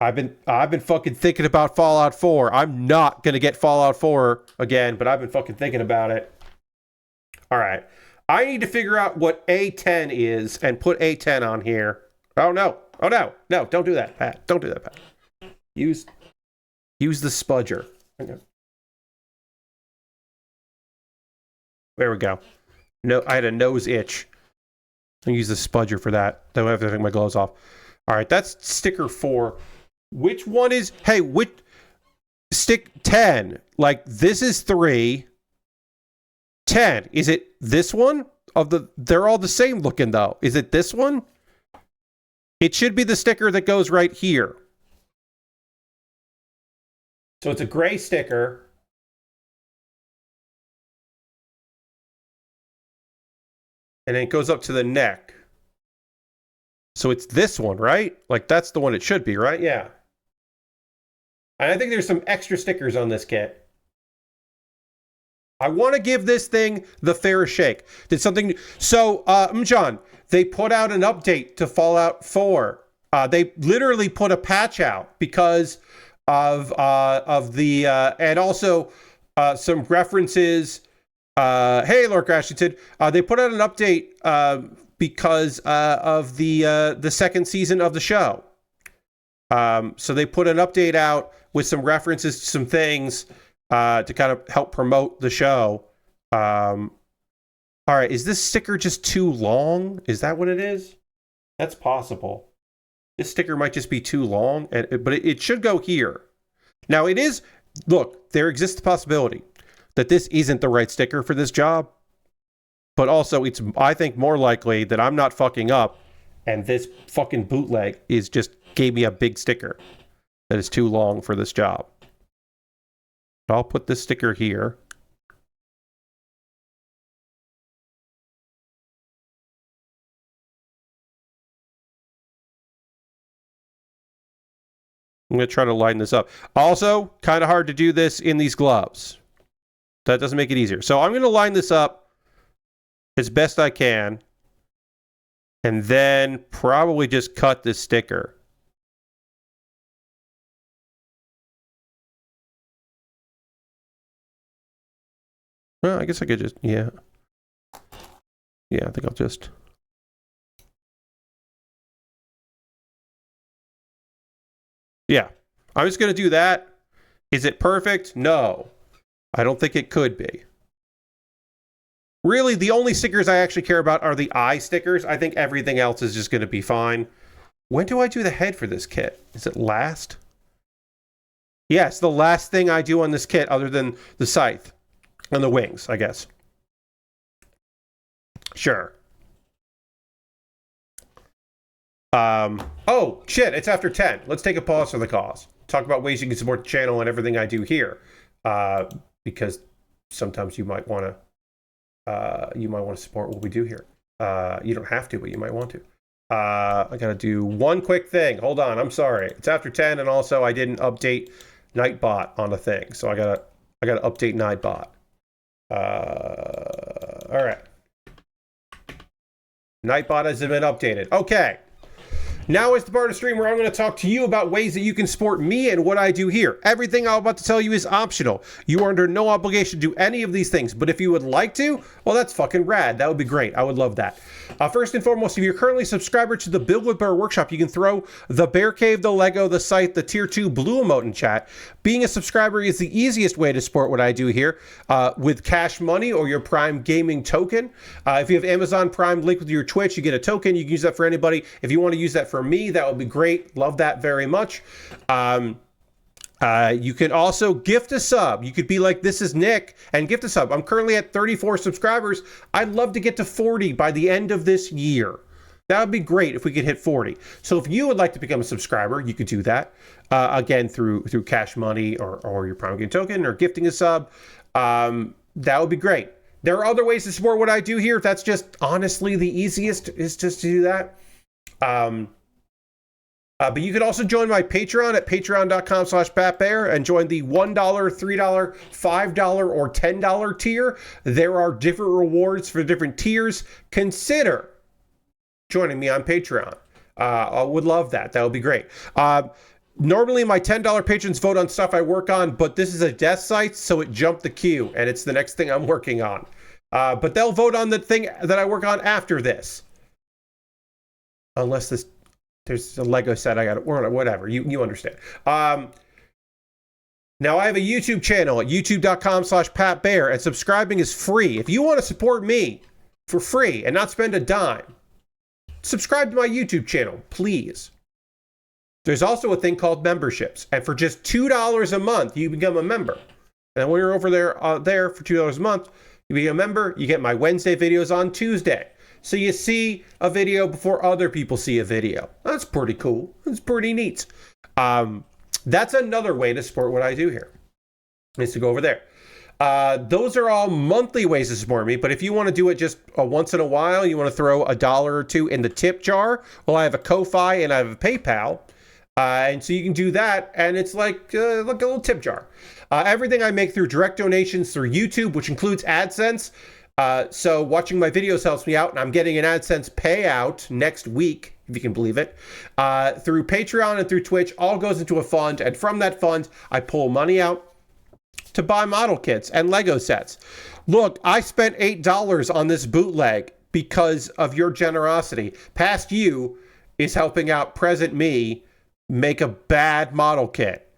I've been fucking thinking about Fallout 4. I'm not gonna get Fallout 4 again, but I've been fucking thinking about it. All right, I need to figure out what A10 is and put A10 on here. Oh no! Don't do that, Pat. Don't do that, Pat. Use the spudger. Okay. There we go. No, I had a nose itch. I'll use the spudger for that. Then I have to take my gloves off. All right, that's sticker 4. Which one is... Hey, which... Stick 10. Like, this is 3. 10. Is it this one? They're all the same looking, though. Is it this one? It should be the sticker that goes right here. So it's a gray sticker. And then it goes up to the neck. So it's this one, right? Like, that's the one it should be, right? Yeah. And I think there's some extra stickers on this kit. I want to give this thing the fair shake. Did something... So, John, they put out an update to Fallout 4. They literally put a patch out because of the... and also some references... hey, Lord Crashington. They put out an update because of the second season of the show. So they put an update out with some references to some things to kind of help promote the show. All right, is this sticker just too long? Is that what it is? That's possible. This sticker might just be too long, but it should go here. Now it is... Look, there exists the possibility that this isn't the right sticker for this job. But also, it's, I think, more likely that I'm not fucking up and this fucking bootleg gave me a big sticker that is too long for this job. But I'll put this sticker here. I'm going to try to line this up. Also, kind of hard to do this in these gloves. That doesn't make it easier. So I'm going to line this up as best I can. And then probably just cut this sticker. Well, I guess I could just, yeah. Yeah, I think I'll just... Yeah, I'm just going to do that. Is it perfect? No. I don't think it could be. Really, the only stickers I actually care about are the eye stickers. I think everything else is just going to be fine. When do I do the head for this kit? Is it last? Yes, the last thing I do on this kit other than the scythe. And the wings, I guess. Sure. Oh, shit, it's after 10. Let's take a pause for the cause. Talk about ways you can support the channel and everything I do here. because sometimes you might want to support what we do here. You don't have to, but you might want to. I gotta do one quick thing. Hold on, I'm sorry. It's after 10, and also I didn't update Nightbot on a thing, so I gotta update Nightbot. All right. Nightbot has been updated. Okay. Now is the part of the stream where I'm going to talk to you about ways that you can support me and what I do here. Everything I'm about to tell you is optional. You are under no obligation to do any of these things, but if you would like to, well, that's fucking rad. That would be great. I would love that. First and foremost, if you're currently a subscriber to the Build with Bear workshop, you can throw the Bear Cave, the Lego, the site, the tier 2 blue emote in chat. Being a subscriber is the easiest way to support what I do here with cash money or your Prime Gaming token. If you have Amazon Prime linked with your Twitch, you get a token. You can use that for anybody. If you want to use that for me, that would be great. Love that very much. You can also gift a sub. You could be like, this is Nick, and gift a sub. I'm currently at 34 subscribers. I'd love to get to 40 by the end of this year. That would be great if we could hit 40. So if you would like to become a subscriber, you could do that. Again, through cash money or your Prime Game token or gifting a sub. That would be great. There are other ways to support what I do here. That's just honestly the easiest, is just to do that. But you can also join my Patreon at patreon.com/PatBear and join the $1, $3, $5, or $10 tier. There are different rewards for different tiers. Consider joining me on Patreon. I would love that. That would be great. Normally, my $10 patrons vote on stuff I work on, but this is a Deathscythe, so it jumped the queue, and it's the next thing I'm working on. But they'll vote on the thing that I work on after this. Unless there's a Lego set I got, or whatever. You understand. Now, I have a YouTube channel at youtube.com/PatBear, and subscribing is free. If you want to support me for free and not spend a dime, subscribe to my YouTube channel, please. There's also a thing called memberships, and for just $2 a month, you become a member. And when you're over there for $2 a month, you become a member. You get my Wednesday videos on Tuesday. So you see a video before other people see a video. That's pretty cool. That's pretty neat. That's another way to support what I do here, is to go over there. Those are all monthly ways to support me, but if you want to do it just once in a while, you want to throw $1 or $2 in the tip jar, well, I have a Ko-Fi and I have a PayPal, and so you can do that, and it's like a little tip jar. Everything I make through direct donations through YouTube, which includes AdSense. So watching my videos helps me out, and I'm getting an AdSense payout next week, if you can believe it. Through Patreon and through Twitch, all goes into a fund, and from that fund, I pull money out to buy model kits and Lego sets. Look, I spent $8 on this bootleg because of your generosity. Past you is helping out present me make a bad model kit.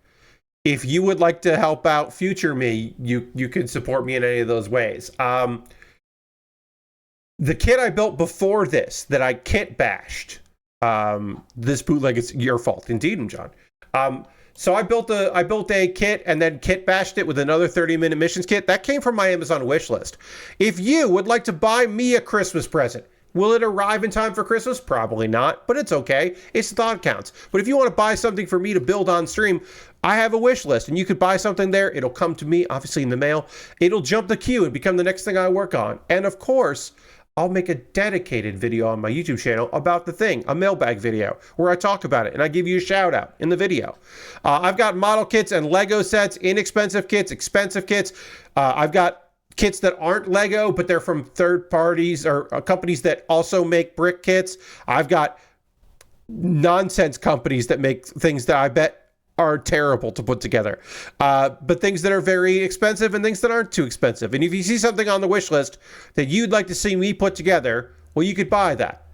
If you would like to help out future me, you can support me in any of those ways. The kit I built before this, that I kit bashed, this bootleg is your fault. Indeed, John. So I built a kit and then kit bashed it with another 30-minute missions kit. That came from my Amazon wish list. If you would like to buy me a Christmas present, will it arrive in time for Christmas? Probably not, but it's okay. It's the thought counts. But if you want to buy something for me to build on stream, I have a wish list, and you could buy something there. It'll come to me, obviously in the mail. It'll jump the queue and become the next thing I work on. And of course, I'll make a dedicated video on my YouTube channel about the thing, a mailbag video, where I talk about it and I give you a shout out in the video. I've got model kits and Lego sets, inexpensive kits, expensive kits. I've got kits that aren't Lego, but they're from third parties or companies that also make brick kits. I've got nonsense companies that make things that I bet are terrible to put together, but things that are very expensive and things that aren't too expensive. And if you see something on the wish list that you'd like to see me put together, well, you could buy that.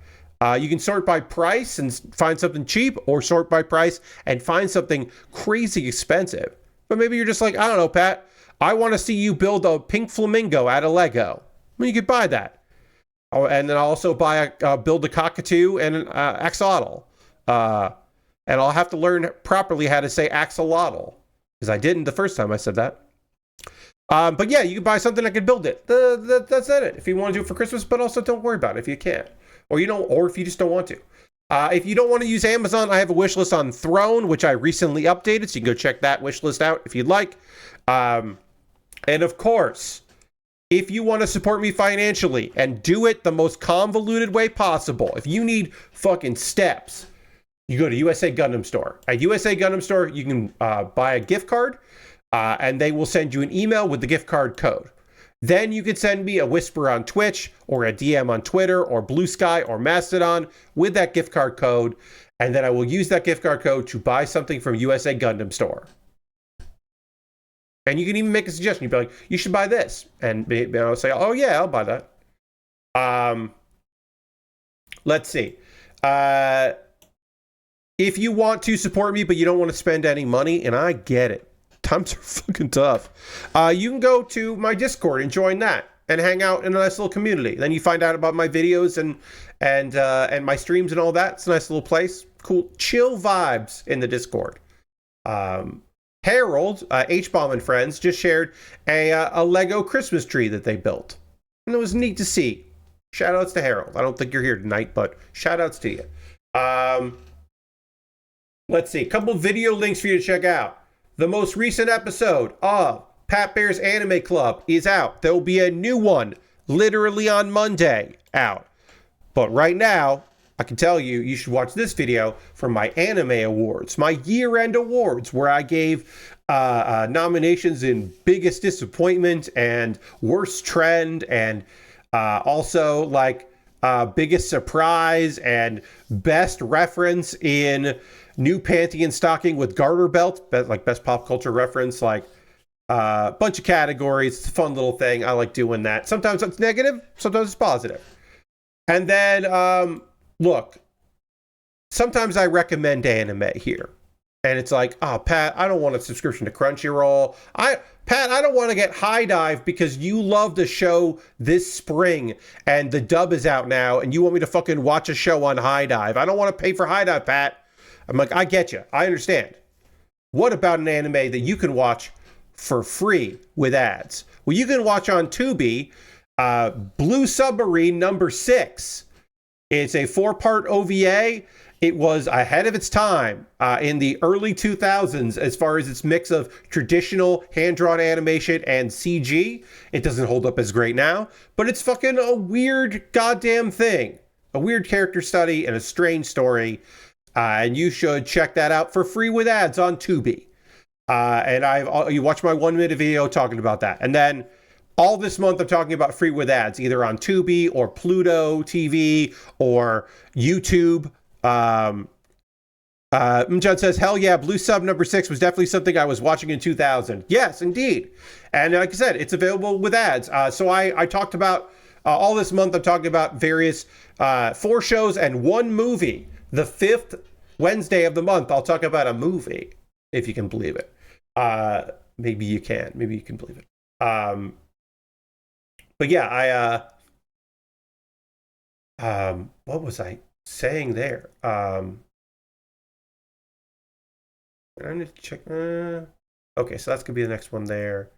You can sort by price and find something cheap, or sort by price and find something crazy expensive. But maybe you're just like, I don't know, Pat, I want to see you build a pink flamingo out of Lego. Well, you could buy that. Oh, and then I'll also build a cockatoo and an axolotl. And I'll have to learn properly how to say axolotl, because I didn't the first time I said that. But yeah, you can buy something that can build it. That's it. If you want to do it for Christmas, but also don't worry about it if you can't, or if you just don't want to. If you don't want to use Amazon, I have a wish list on Throne, which I recently updated, so you can go check that wish list out if you'd like. And of course, if you want to support me financially and do it the most convoluted way possible, if you need fucking steps, you go to USA Gundam Store. At USA Gundam Store, you can buy a gift card, and they will send you an email with the gift card code. Then you can send me a whisper on Twitch or a DM on Twitter or Blue Sky or Mastodon with that gift card code, and then I will use that gift card code to buy something from USA Gundam Store. And you can even make a suggestion. You'd be like, you should buy this. And I'll say, oh yeah, I'll buy that. Let's see. If you want to support me, but you don't want to spend any money, and I get it. Times are fucking tough. You can go to my Discord and join that and hang out in a nice little community. Then you find out about my videos and my streams and all that. It's a nice little place. Cool, chill vibes in the Discord. Harold, H-Bomb and Friends, just shared a Lego Christmas tree that they built. And it was neat to see. Shoutouts to Harold. I don't think you're here tonight, but shoutouts to you. Let's see. A couple video links for you to check out. The most recent episode of Pat Bear's Anime Club is out. There will be a new one literally on Monday out. But right now, I can tell you, you should watch this video for my anime awards, my year-end awards, where I gave nominations in Biggest Disappointment and Worst Trend, and also like Biggest Surprise and Best Reference in New Panty and Stocking with Garter Belt, like Best Pop Culture Reference, like a bunch of categories. It's a fun little thing. I like doing that. Sometimes it's negative, sometimes it's positive. And then, look, sometimes I recommend anime here. And it's like, oh, Pat, I don't want a subscription to Crunchyroll. Pat, I don't want to get High Dive because you loved a show this spring and the dub is out now and you want me to fucking watch a show on High Dive. I don't want to pay for High Dive, Pat. I'm like, I get you. I understand. What about an anime that you can watch for free with ads? Well, you can watch on Tubi, Blue Submarine #6. It's a 4-part OVA. It was ahead of its time in the early 2000s as far as its mix of traditional hand-drawn animation and CG. It doesn't hold up as great now, but it's fucking a weird goddamn thing. A weird character study and a strange story. And you should check that out for free with ads on Tubi. And you watch my 1-minute video talking about that. And then all this month I'm talking about free with ads, either on Tubi or Pluto TV or YouTube. John says, hell yeah, Blue Sub #6 was definitely something I was watching in 2000. Yes, indeed. And like I said, it's available with ads. So I talked about, all this month I'm talking about various 4 shows and 1 movie. The 5th Wednesday of the month, I'll talk about a movie, if you can believe it. Maybe you can. Maybe you can believe it. But yeah, what was I saying there? I need to check. Okay, so that's going to be the next one there.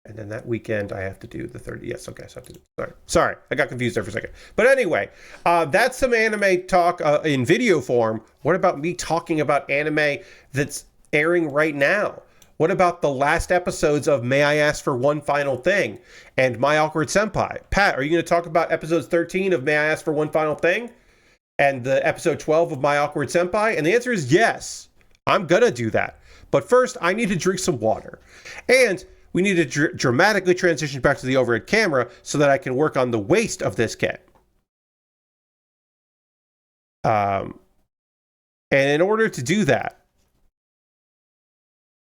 And then that weekend, I have to do the 30. Yes, okay, so I have to do. Sorry, I got confused there for a second. But anyway, that's some anime talk in video form. What about me talking about anime that's airing right now? What about the last episodes of May I Ask for One Final Thing and My Awkward Senpai? Pat, are you going to talk about episodes 13 of May I Ask for One Final Thing and the episode 12 of My Awkward Senpai? And the answer is yes. I'm going to do that. But first, I need to drink some water. And we need to dramatically transition back to the overhead camera so that I can work on the waist of this kit. And in order to do that,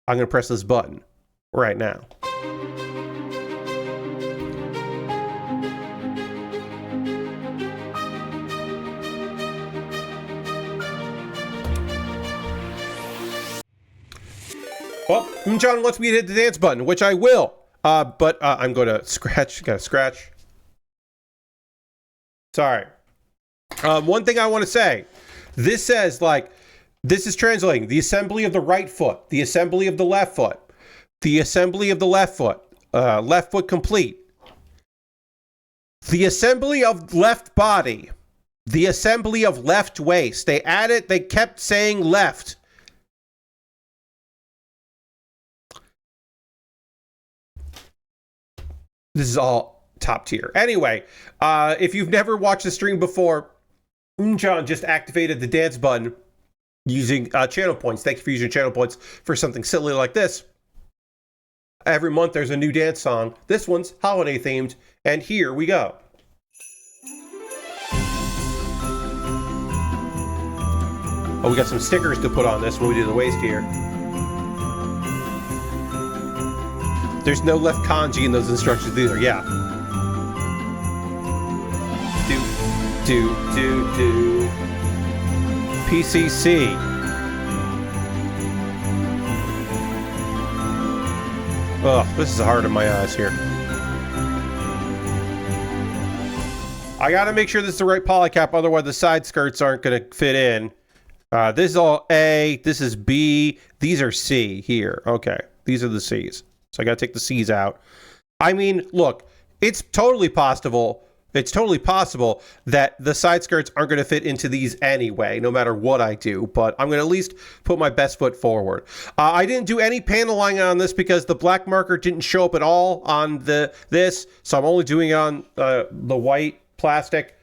I'm going to press this button right now. Well, John wants me to hit the dance button, which I will. But I'm going to scratch. Gotta scratch. Sorry. One thing I want to say. This says, like, this is translating the assembly of the right foot, the assembly of the left foot, the assembly of the left foot complete, the assembly of left body, the assembly of left waist. They added, they kept saying left. This is all top tier. Anyway, if you've never watched the stream before, John just activated the dance button using channel points. Thank you for using channel points for something silly like this. Every month there's a new dance song. This one's holiday themed, and here we go. Oh, we got some stickers to put on this when we do the waist here. There's no left kanji in those instructions either, yeah. Do. PCC. Ugh, this is hard in my eyes here. I gotta make sure this is the right polycap, otherwise the side skirts aren't gonna fit in. This is all A, this is B, these are C here. Okay, these are the C's. So I gotta take the C's out. I mean, look, it's totally possible that the side skirts aren't gonna fit into these anyway, no matter what I do, but I'm gonna at least put my best foot forward. I didn't do any paneling on this because the black marker didn't show up at all on this, so I'm only doing it on the white plastic,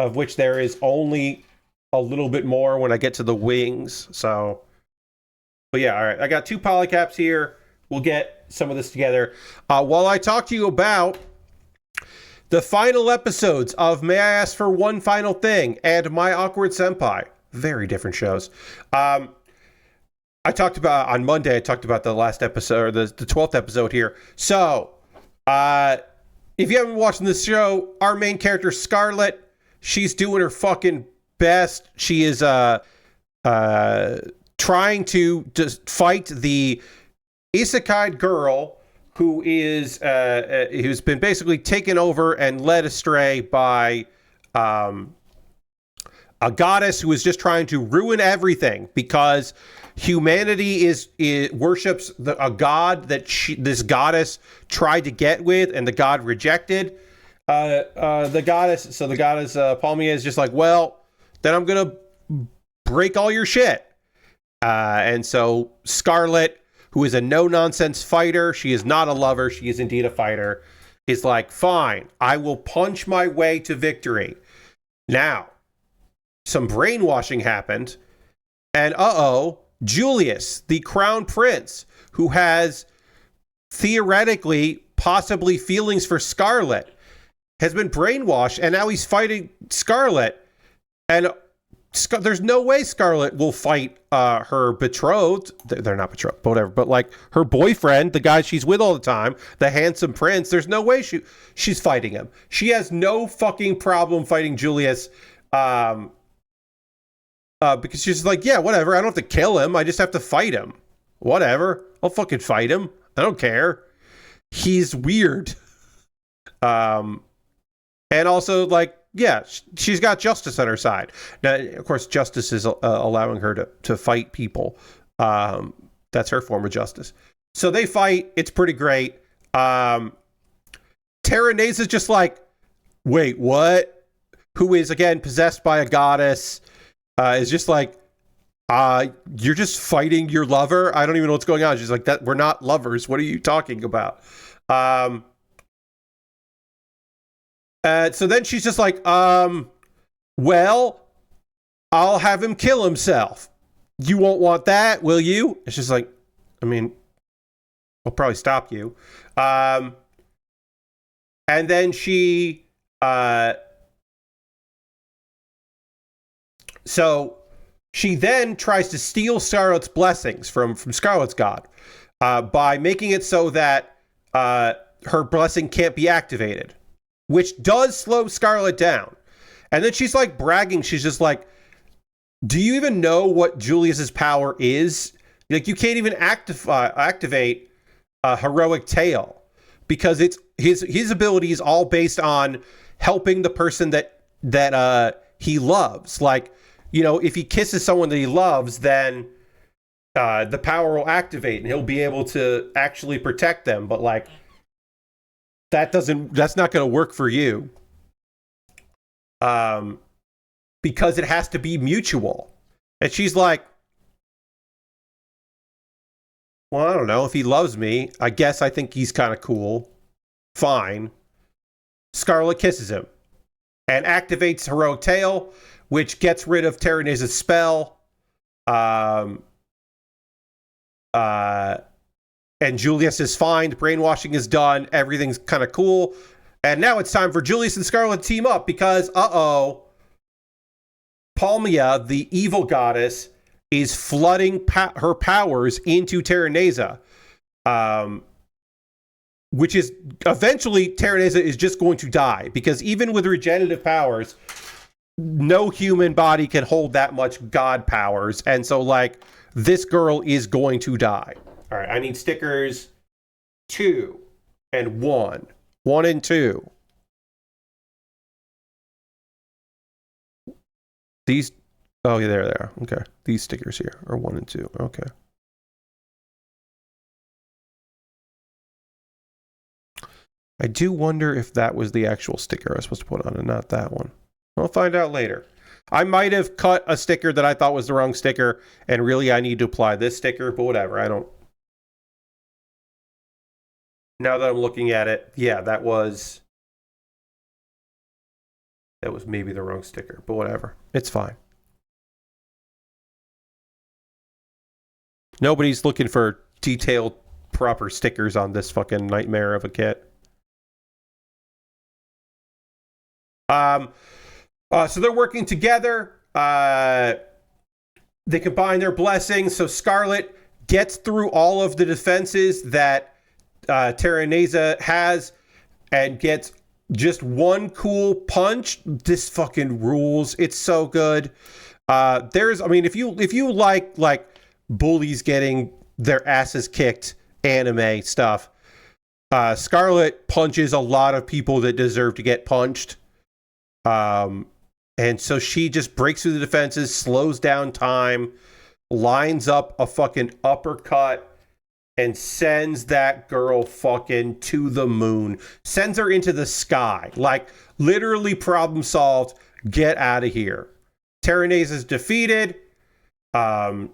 of which there is only a little bit more when I get to the wings. So, but yeah, all right, I got 2 polycaps here. We'll get some of this together. While I talk to you about the final episodes of May I Ask for One Final Thing and My Awkward Senpai, very different shows. I talked about, on Monday, I talked about the last episode, or the 12th episode here. So, if you haven't been watching this show, our main character, Scarlet, she's doing her fucking best. She is trying to just fight the isekai girl who is who's been basically taken over and led astray by a goddess who is just trying to ruin everything because humanity worships a god that this goddess tried to get with, and the god rejected the goddess. So the goddess Palmia is just like, well, then I'm gonna break all your shit. And so Scarlet, who is a no-nonsense fighter, she is not a lover, she is indeed a fighter, is like, fine, I will punch my way to victory. Now, some brainwashing happened, and Julius, the crown prince, who has theoretically, possibly feelings for Scarlet, has been brainwashed, and now he's fighting Scarlet, and there's no way Scarlet will fight her betrothed. They're not betrothed, but whatever. But like her boyfriend, the guy she's with all the time, the handsome prince. There's no way she's fighting him. She has no fucking problem fighting Julius, because she's like, yeah, whatever. I don't have to kill him. I just have to fight him. Whatever. I'll fucking fight him. I don't care. He's weird. And also, like, yeah, she's got justice on her side. Now, of course, justice is allowing her to fight people. That's her form of justice. So they fight. It's pretty great. Terranase is just like, wait, what? Who is, again, possessed by a goddess, is just like, you're just fighting your lover? I don't even know what's going on. She's like, that we're not lovers. What are you talking about? So then she's just like, well, I'll have him kill himself. You won't want that, will you? It's just like, I mean, I'll probably stop you. And then she, so she then tries to steal Scarlet's blessings from Scarlet's god, by making it so that her blessing can't be activated, which does slow Scarlet down. And then she's like bragging. She's just like, do you even know what Julius's power is? Like, you can't even activate a heroic tale, because it's his ability is all based on helping the person that he loves. Like, you know, if he kisses someone that he loves, then the power will activate and he'll be able to actually protect them. But like, that's not going to work for you. Because it has to be mutual. And she's like, well, I don't know. If he loves me, I guess I think he's kind of cool. fine. Scarlet kisses him and activates Heroic Tail, which gets rid of Terraneza's spell. And Julius is fine. Brainwashing is done. Everything's kind of cool. And now it's time for Julius and Scarlet to team up because, Palmia, the evil goddess, is flooding her powers into Terraneza. Which is, eventually, Terraneza is just going to die. Because even with regenerative powers, no human body can hold that much god powers. And so, like, this girl is going to die. All right, I need stickers 2 and 1. 1 and 2. These, oh yeah, there they are. Okay, these stickers here are 1 and 2. Okay. I do wonder if that was the actual sticker I was supposed to put on and not that one. I'll find out later. I might have cut a sticker that I thought was the wrong sticker, and really I need to apply this sticker, but whatever, I don't... Now that I'm looking at it, yeah, that was maybe the wrong sticker, but whatever. It's fine. Nobody's looking for detailed, proper stickers on this fucking nightmare of a kit. So they're working together. They combine their blessings. So Scarlet gets through all of the defenses that Terraneza has and gets just one cool punch. This fucking rules. It's so good. If you like bullies getting their asses kicked anime stuff, Scarlet punches a lot of people that deserve to get punched. And so she just breaks through the defenses, slows down time, lines up a fucking uppercut, and sends that girl fucking to the moon. Sends her into the sky. Like, literally problem solved. Get out of here. Terraneza's defeated. Diana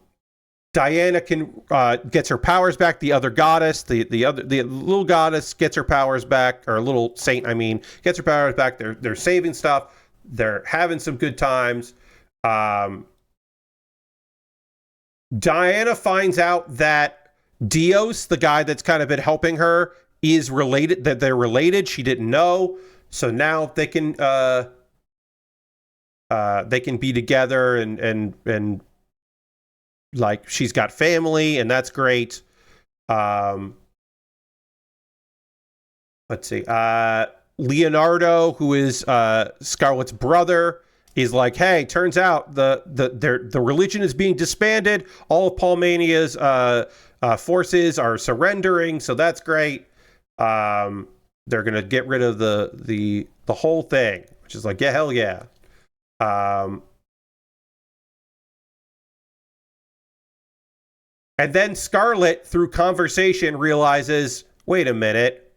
gets her powers back. The other goddess, the little goddess gets her powers back, or little saint, gets her powers back. They're saving stuff. They're having some good times. Diana finds out that Dios, the guy that's kind of been helping her, is related, that they're related. She didn't know. So now they can be together and like, she's got family, and that's great. Let's see. Leonardo, who is Scarlet's brother, is like, hey, turns out the religion is being disbanded. All of Palmania's forces are surrendering, so that's great. They're gonna get rid of the whole thing, which is like, yeah, hell yeah. And then Scarlet, through conversation, realizes, wait a minute,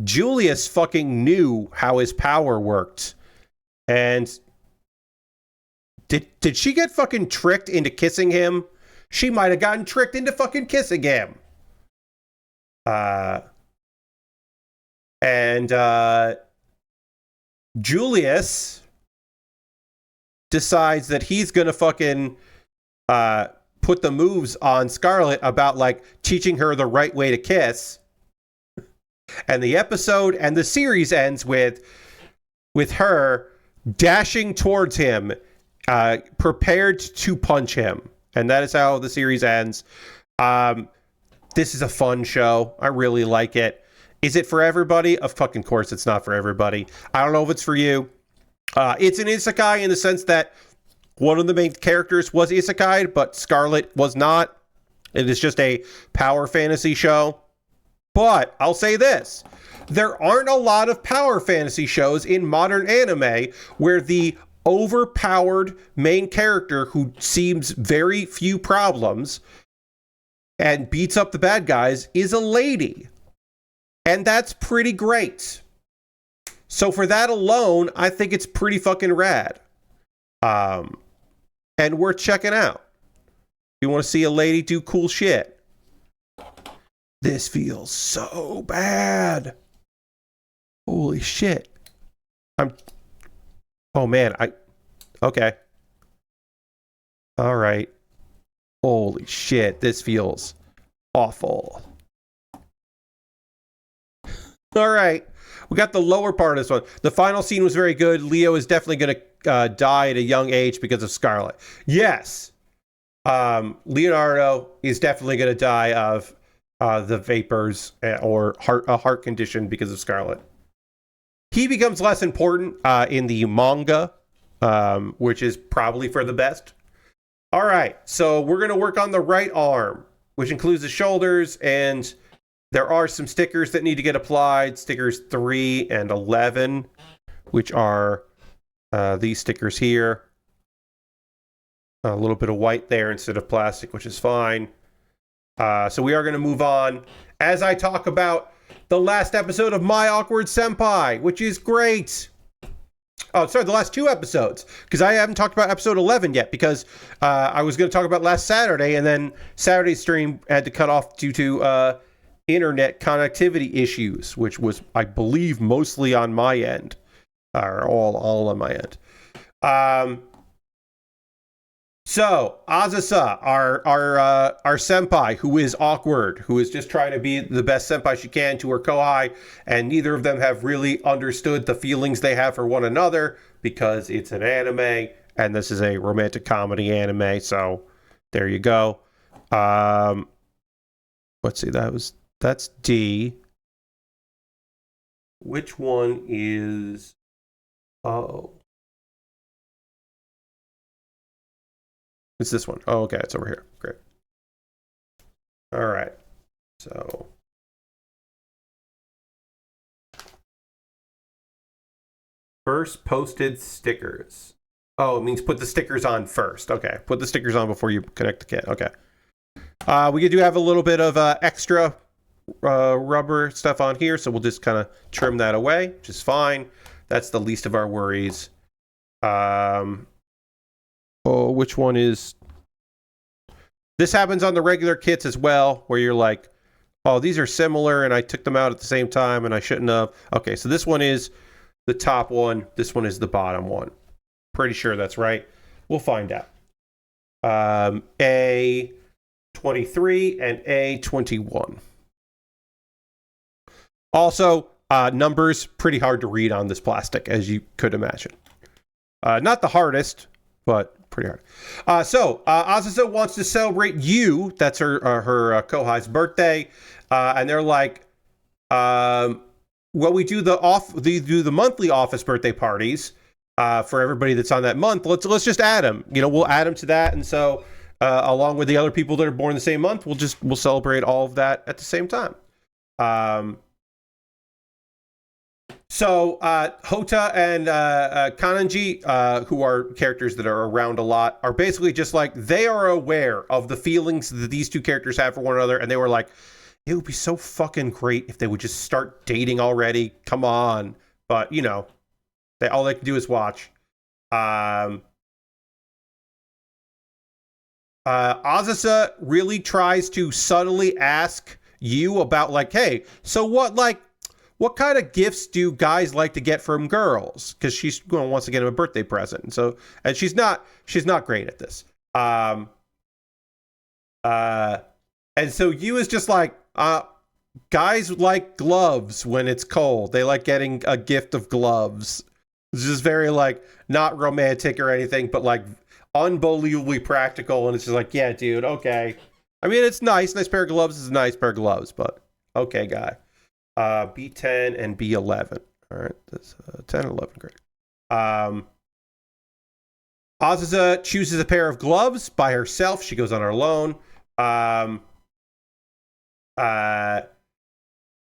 Julius fucking knew how his power worked. And did she get fucking tricked into kissing him? She might have gotten tricked into fucking kissing him. Julius decides that he's gonna fucking put the moves on Scarlet about, like, teaching her the right way to kiss. And the episode and the series ends with her dashing towards him, prepared to punch him. And that is how the series ends. This is a fun show. I really like it. Is it for everybody? Of fucking course it's not for everybody. I don't know if it's for you. It's an isekai in the sense that one of the main characters was isekai, but Scarlet was not. It is just a power fantasy show. But I'll say this. There aren't a lot of power fantasy shows in modern anime where the overpowered main character who seems very few problems and beats up the bad guys is a lady. And that's pretty great. So for that alone, I think it's pretty fucking rad. And worth checking out. If you want to see a lady do cool shit. This feels so bad. Holy shit. Oh man, okay. All right. Holy shit, this feels awful. All right. We got the lower part of this one. The final scene was very good. Leo is definitely going to die at a young age because of Scarlet. Yes. Leonardo is definitely going to die of the vapors or a heart condition because of Scarlet. He becomes less important in the manga, which is probably for the best. All right, so we're going to work on the right arm, which includes the shoulders, and there are some stickers that need to get applied, stickers 3 and 11, which are these stickers here. A little bit of white there instead of plastic, which is fine. So we are going to move on as I talk about the last episode of My Awkward Senpai, which is great. Oh, sorry, the last 2 episodes, because I haven't talked about episode 11 yet, because I was going to talk about last Saturday, and then Saturday's stream had to cut off due to internet connectivity issues, which was, I believe, mostly on my end, or all on my end. So, Azusa, our senpai, who is awkward, who is just trying to be the best senpai she can to her kohai, and neither of them have really understood the feelings they have for one another, because it's an anime, and this is a romantic comedy anime, so there you go. Let's see, that's D. Which one is... Oh... It's this one. Oh, okay. It's over here. Great. All right. So. First posted stickers. Oh, it means put the stickers on first. Okay. Put the stickers on before you connect the kit. Okay. We do have a little bit of extra rubber stuff on here, so we'll just kind of trim that away, which is fine. That's the least of our worries. Oh, which one is... This happens on the regular kits as well, where you're like, oh, these are similar, and I took them out at the same time, and I shouldn't have. Okay, so this one is the top one. This one is the bottom one. Pretty sure that's right. We'll find out. A23 and A21. Also, numbers pretty hard to read on this plastic, as you could imagine. Not the hardest, but pretty hard. So Azusa wants to celebrate you. That's her kohai's birthday, and they're like, well, we do the monthly office birthday parties for everybody that's on that month. Let's just add them. We'll add them to that, and so along with the other people that are born the same month, we'll celebrate all of that at the same time. So Hota and Kananji, who are characters that are around a lot, are basically just like, they are aware of the feelings that these two characters have for one another, and they were like, it would be so fucking great if they would just start dating already. Come on. But, all they can do is watch. Azusa really tries to subtly ask you about, like, hey, so what kind of gifts do guys like to get from girls? Because she's wants to get him a birthday present. And she's not great at this. And so you is just like, guys like gloves when it's cold. They like getting a gift of gloves. It's just very like not romantic or anything, but like unbelievably practical. And it's just like, yeah, dude, okay. I mean, it's nice. Nice pair of gloves is a nice pair of gloves, but okay, guy. B10 and B11. All right, that's 10 and 11. Great. Azusa chooses a pair of gloves by herself. She goes on her own.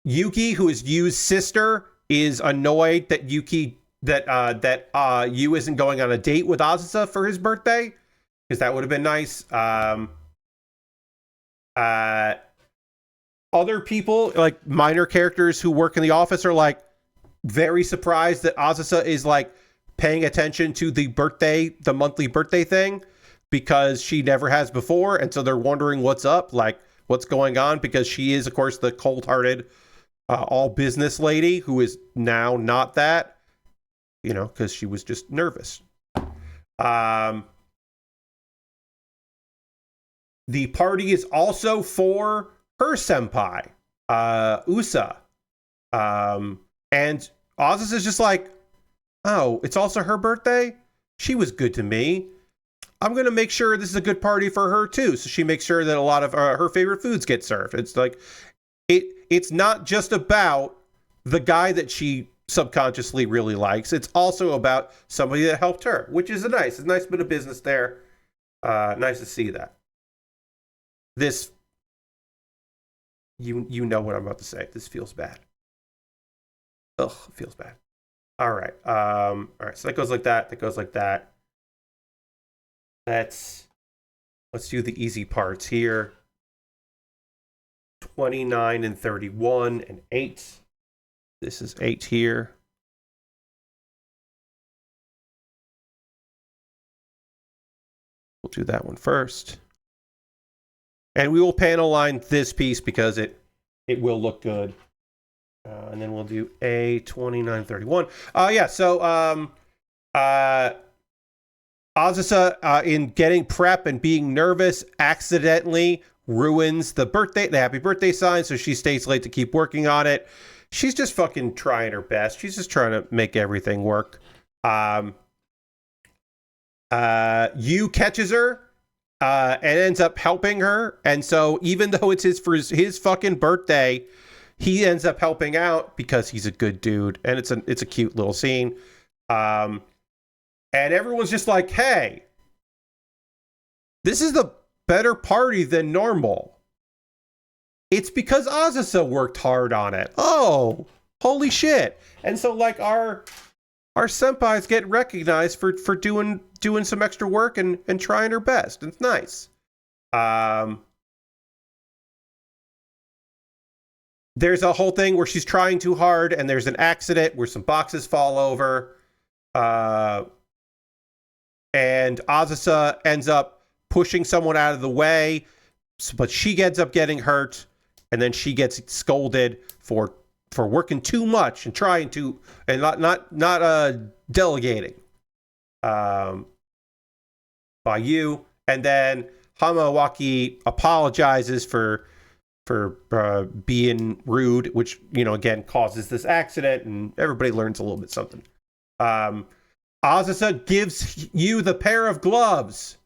Yuki, who is Yu's sister, is annoyed that Yu isn't going on a date with Azusa for his birthday, because that would have been nice. Other people, like minor characters who work in the office, are like very surprised that Azusa is like paying attention to the monthly birthday thing, because she never has before. And so they're wondering what's up, like what's going on, because she is, of course, the cold-hearted all business lady who is now not that, because she was just nervous. The party is also for her senpai, Usa. And Ozus is just like, oh, it's also her birthday? She was good to me. I'm going to make sure this is a good party for her too. So she makes sure that a lot of her favorite foods get served. It's like, it's not just about the guy that she subconsciously really likes. It's also about somebody that helped her, which is a nice bit of business there. Nice to see that. This, you know what I'm about to say. This feels bad. Ugh, it feels bad. All right. So that goes like that. That goes like that. Let's do the easy parts here. 29 and 31 and 8. This is 8 here. We'll do that one first. And we will panel line this piece because it will look good. And then we'll do A2931. So Azusa, in getting prep and being nervous, accidentally ruins the happy birthday sign, so she stays late to keep working on it. She's just fucking trying her best. She's just trying to make everything work. Yu catches her and ends up helping her, and so even though it's his fucking birthday, he ends up helping out because he's a good dude, and it's a cute little scene. And everyone's just like, hey, this is the better party than normal. It's because Azusa worked hard on it. Oh, holy shit. And so like our senpais get recognized for doing some extra work and trying her best. It's nice. There's a whole thing where she's trying too hard and there's an accident where some boxes fall over. And Azusa ends up pushing someone out of the way, but she ends up getting hurt, and then she gets scolded for working too much and trying to, and not delegating by you. And then Hamawaki apologizes for being rude, which again causes this accident, and everybody learns a little bit something. Azusa gives you the pair of gloves.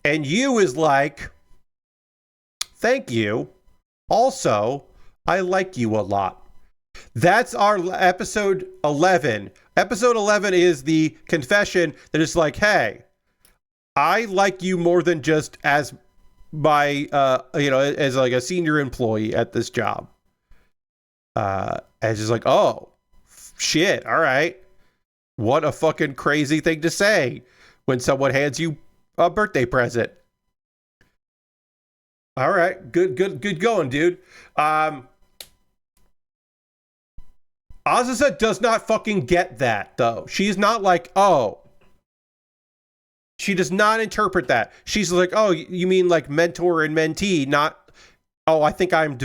And you is like, thank you. Also, I like you a lot. That's our episode 11. Episode 11 is the confession that is like, hey, I like you more than just as my, as like a senior employee at this job. And just like, oh, shit, all right. What a fucking crazy thing to say when someone hands you a birthday present. All right, good going, dude. Azusa does not fucking get that, though. She's not like, oh. She does not interpret that. She's like, oh, you mean like mentor and mentee, not, oh, I think I'm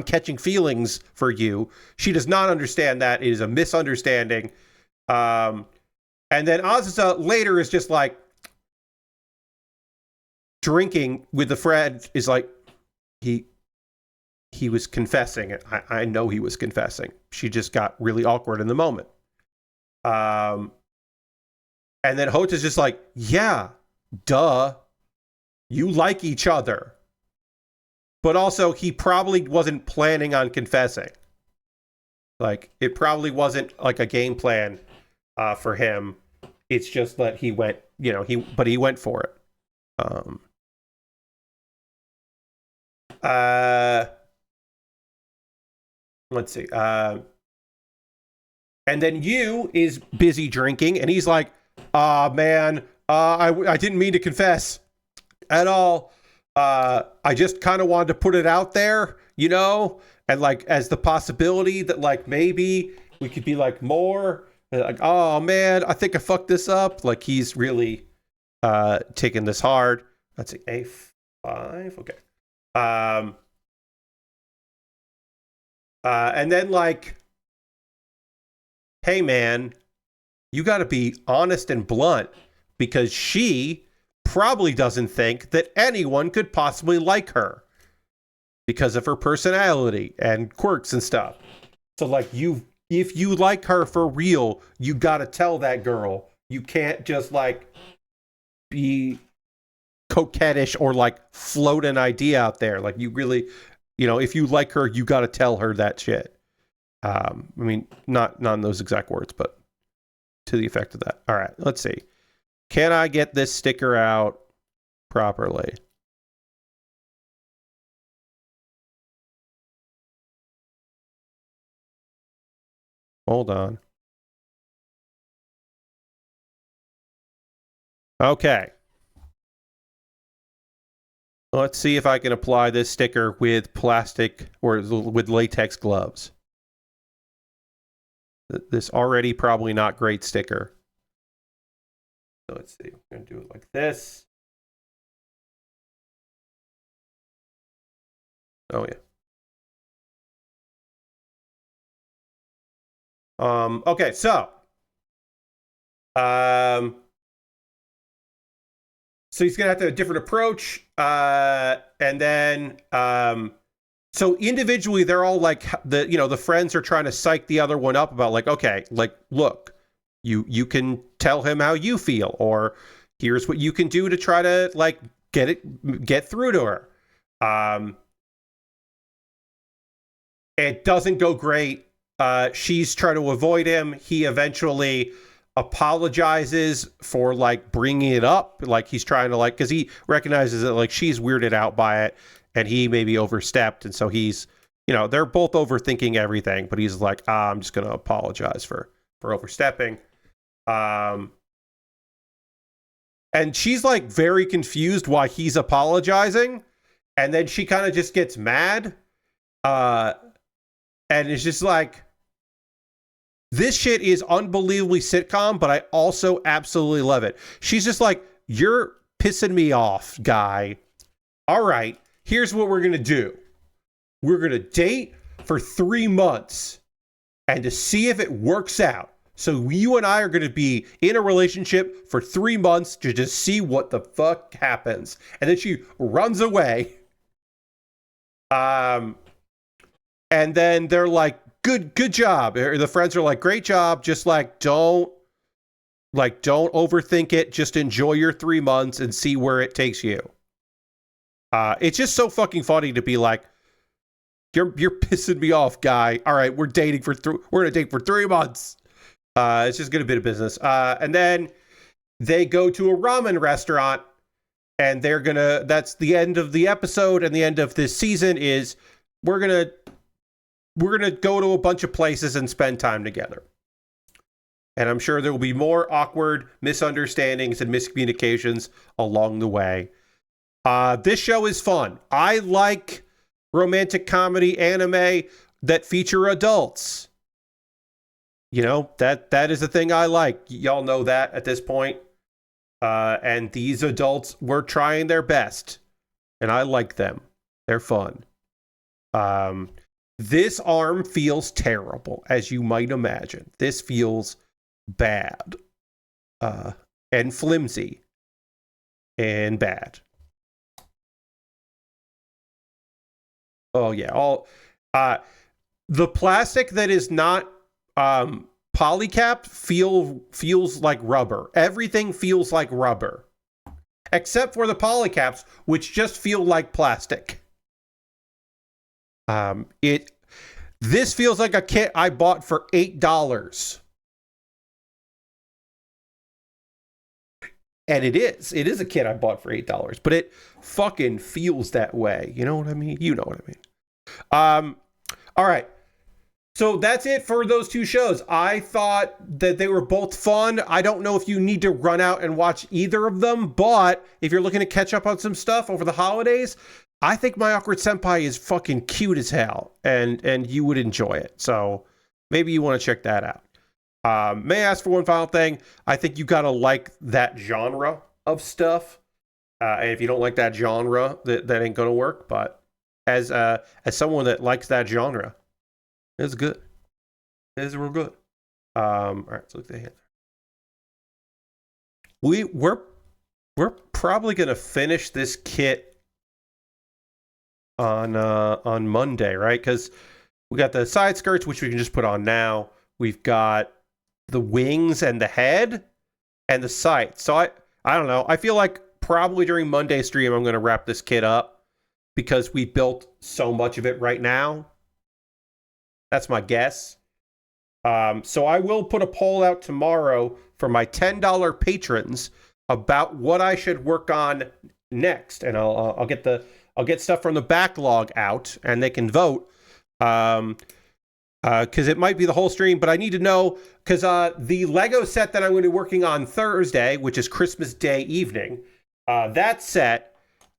catching feelings for you. She does not understand that. It is a misunderstanding. And then Azusa later is just like, drinking with the friend is like, he was confessing. I know he was confessing. She just got really awkward in the moment. And then Hota's just like, yeah, duh. You like each other. But also, he probably wasn't planning on confessing. Like, it probably wasn't like a game plan for him. It's just that he went, he went for it. Let's see. And then Yu is busy drinking, and he's like, man, I didn't mean to confess at all. I just kind of wanted to put it out there, and like as the possibility that like maybe we could be like more like, oh man, I think I fucked this up. Like he's really taking this hard. Let's see, A5. Okay. And then like, hey man, you got to be honest and blunt, because she probably doesn't think that anyone could possibly like her because of her personality and quirks and stuff. So like, if you like her for real, you got to tell that girl. You can't just like be coquettish or like float an idea out there. Like, you really, if you like her, you got to tell her that shit. I mean, not in those exact words, but to the effect of that. All right, let's see. Can I get this sticker out properly? Hold on. Okay. Let's see if I can apply this sticker with plastic or with latex gloves. This already probably not great sticker. So let's see. We're going to do it like this. Oh, yeah. Okay, so. So he's gonna have to have a different approach. And then so individually they're all like the friends are trying to psych the other one up about like, okay, like, look, you can tell him how you feel, or here's what you can do to try to like get through to her. It doesn't go great. She's trying to avoid him. He eventually apologizes for like bringing it up, like he's trying to like, because he recognizes that like she's weirded out by it and he maybe overstepped, and so he's, they're both overthinking everything, but he's like, I'm just gonna apologize for overstepping. And she's like very confused why he's apologizing, and then she kind of just gets mad, and it's just like, this shit is unbelievably sitcom, but I also absolutely love it. She's just like, you're pissing me off, guy. All right, here's what we're going to do. We're going to date for 3 months and to see if it works out. So you and I are going to be in a relationship for 3 months to just see what the fuck happens. And then she runs away. And then they're like, good job. The friends are like, great job. Just like, don't overthink it. Just enjoy your 3 months and see where it takes you. It's just so fucking funny to be like, you're pissing me off, guy. All right, we're gonna date for 3 months. It's just gonna be a business. And then they go to a ramen restaurant, and that's the end of the episode, and the end of this season is we're gonna go to a bunch of places and spend time together. And I'm sure there will be more awkward misunderstandings and miscommunications along the way. This show is fun. I like romantic comedy anime that feature adults. That is the thing I like. Y'all know that at this point. And these adults were trying their best. And I like them. They're fun. This arm feels terrible, as you might imagine. This feels bad. And flimsy. And bad. Oh, yeah. The plastic that is not polycapped feels like rubber. Everything feels like rubber. Except for the polycaps, which just feel like plastic. This feels like a kit I bought for $8. And it is a kit I bought for $8, but it fucking feels that way. You know what I mean? You know what I mean. All right. So that's it for those two shows. I thought that they were both fun. I don't know if you need to run out and watch either of them, but if you're looking to catch up on some stuff over the holidays, I think My Awkward Senpai is fucking cute as hell, and you would enjoy it. So maybe you want to check that out. May I ask for one final thing? I think you gotta like that genre of stuff. And if you don't like that genre, that ain't gonna work. But as someone that likes that genre, It's good. It's real good. All right, let's look at the hand. We're probably gonna finish this kit on Monday, right? Because we got the side skirts, which we can just put on now. We've got the wings and the head and the sight. So I don't know. I feel like probably during Monday stream, I'm going to wrap this kit up because we built so much of it right now. That's my guess. So I will put a poll out tomorrow for my $10 patrons about what I should work on next, and I'll get stuff from the backlog out, and they can vote. Because it might be the whole stream, but I need to know, because the Lego set that I'm going to be working on Thursday, which is Christmas Day evening, that set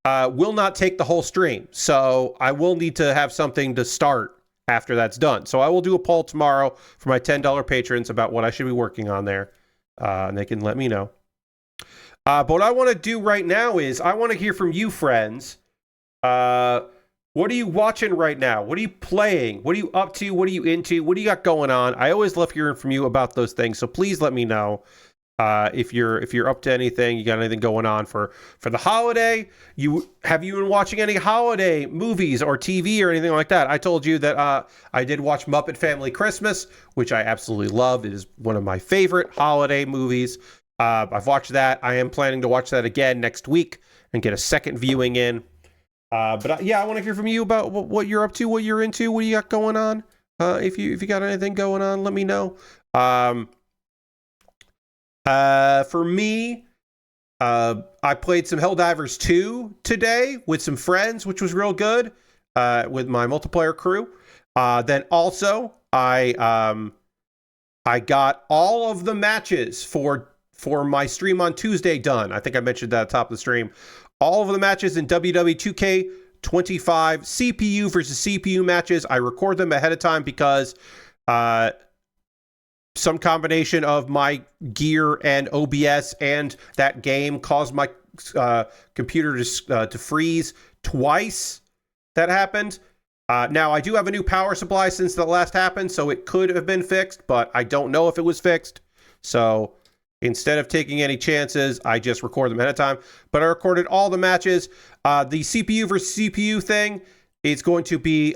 will not take the whole stream. So I will need to have something to start after that's done. So I will do a poll tomorrow for my $10 patrons about what I should be working on there, and they can let me know. But what I want to do right now is I want to hear from you, friends. What are you watching right now? What are you playing? What are you up to? What are you into? What do you got going on? I always love hearing from you about those things. So please let me know if you're up to anything. You got anything going on for the holiday? Have you been watching any holiday movies or TV or anything like that? I told you that I did watch Muppet Family Christmas, which I absolutely love. It is one of my favorite holiday movies. I've watched that. I am planning to watch that again next week and get a second viewing in. But yeah, I want to hear from you about what you're up to, what you're into, what you got going on. If you got anything going on, let me know. For me, I played some Helldivers 2 today with some friends, which was real good, with my multiplayer crew. Then also, I got all of the matches for my stream on Tuesday done. I think I mentioned that at the top of the stream. All of the matches in WWE 2K25 CPU versus CPU matches. I record them ahead of time because some combination of my gear and OBS and that game caused my computer to freeze twice. That happened. Now, I do have a new power supply since the last happened, so it could have been fixed, but I don't know if it was fixed. So instead of taking any chances, I just record them ahead of time. But I recorded all the matches. The CPU versus CPU thing is going to be...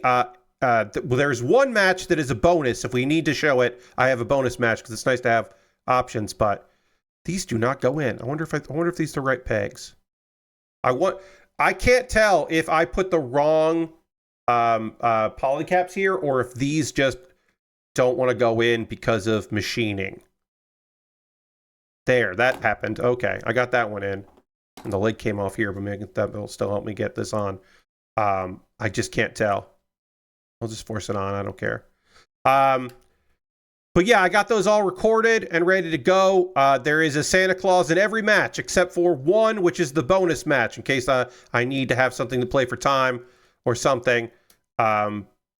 there's one match that is a bonus. If we need to show it, I have a bonus match because it's nice to have options. But these do not go in. I wonder if these are the right pegs. I can't tell if I put the wrong polycaps here or if these just don't want to go in because of machining. There, that happened. Okay, I got that one in. And the lid came off here, but maybe that will still help me get this on. I just can't tell. I'll just force it on. I don't care. But yeah, I got those all recorded and ready to go. There is a Santa Claus in every match except for one, which is the bonus match in case I need to have something to play for time or something.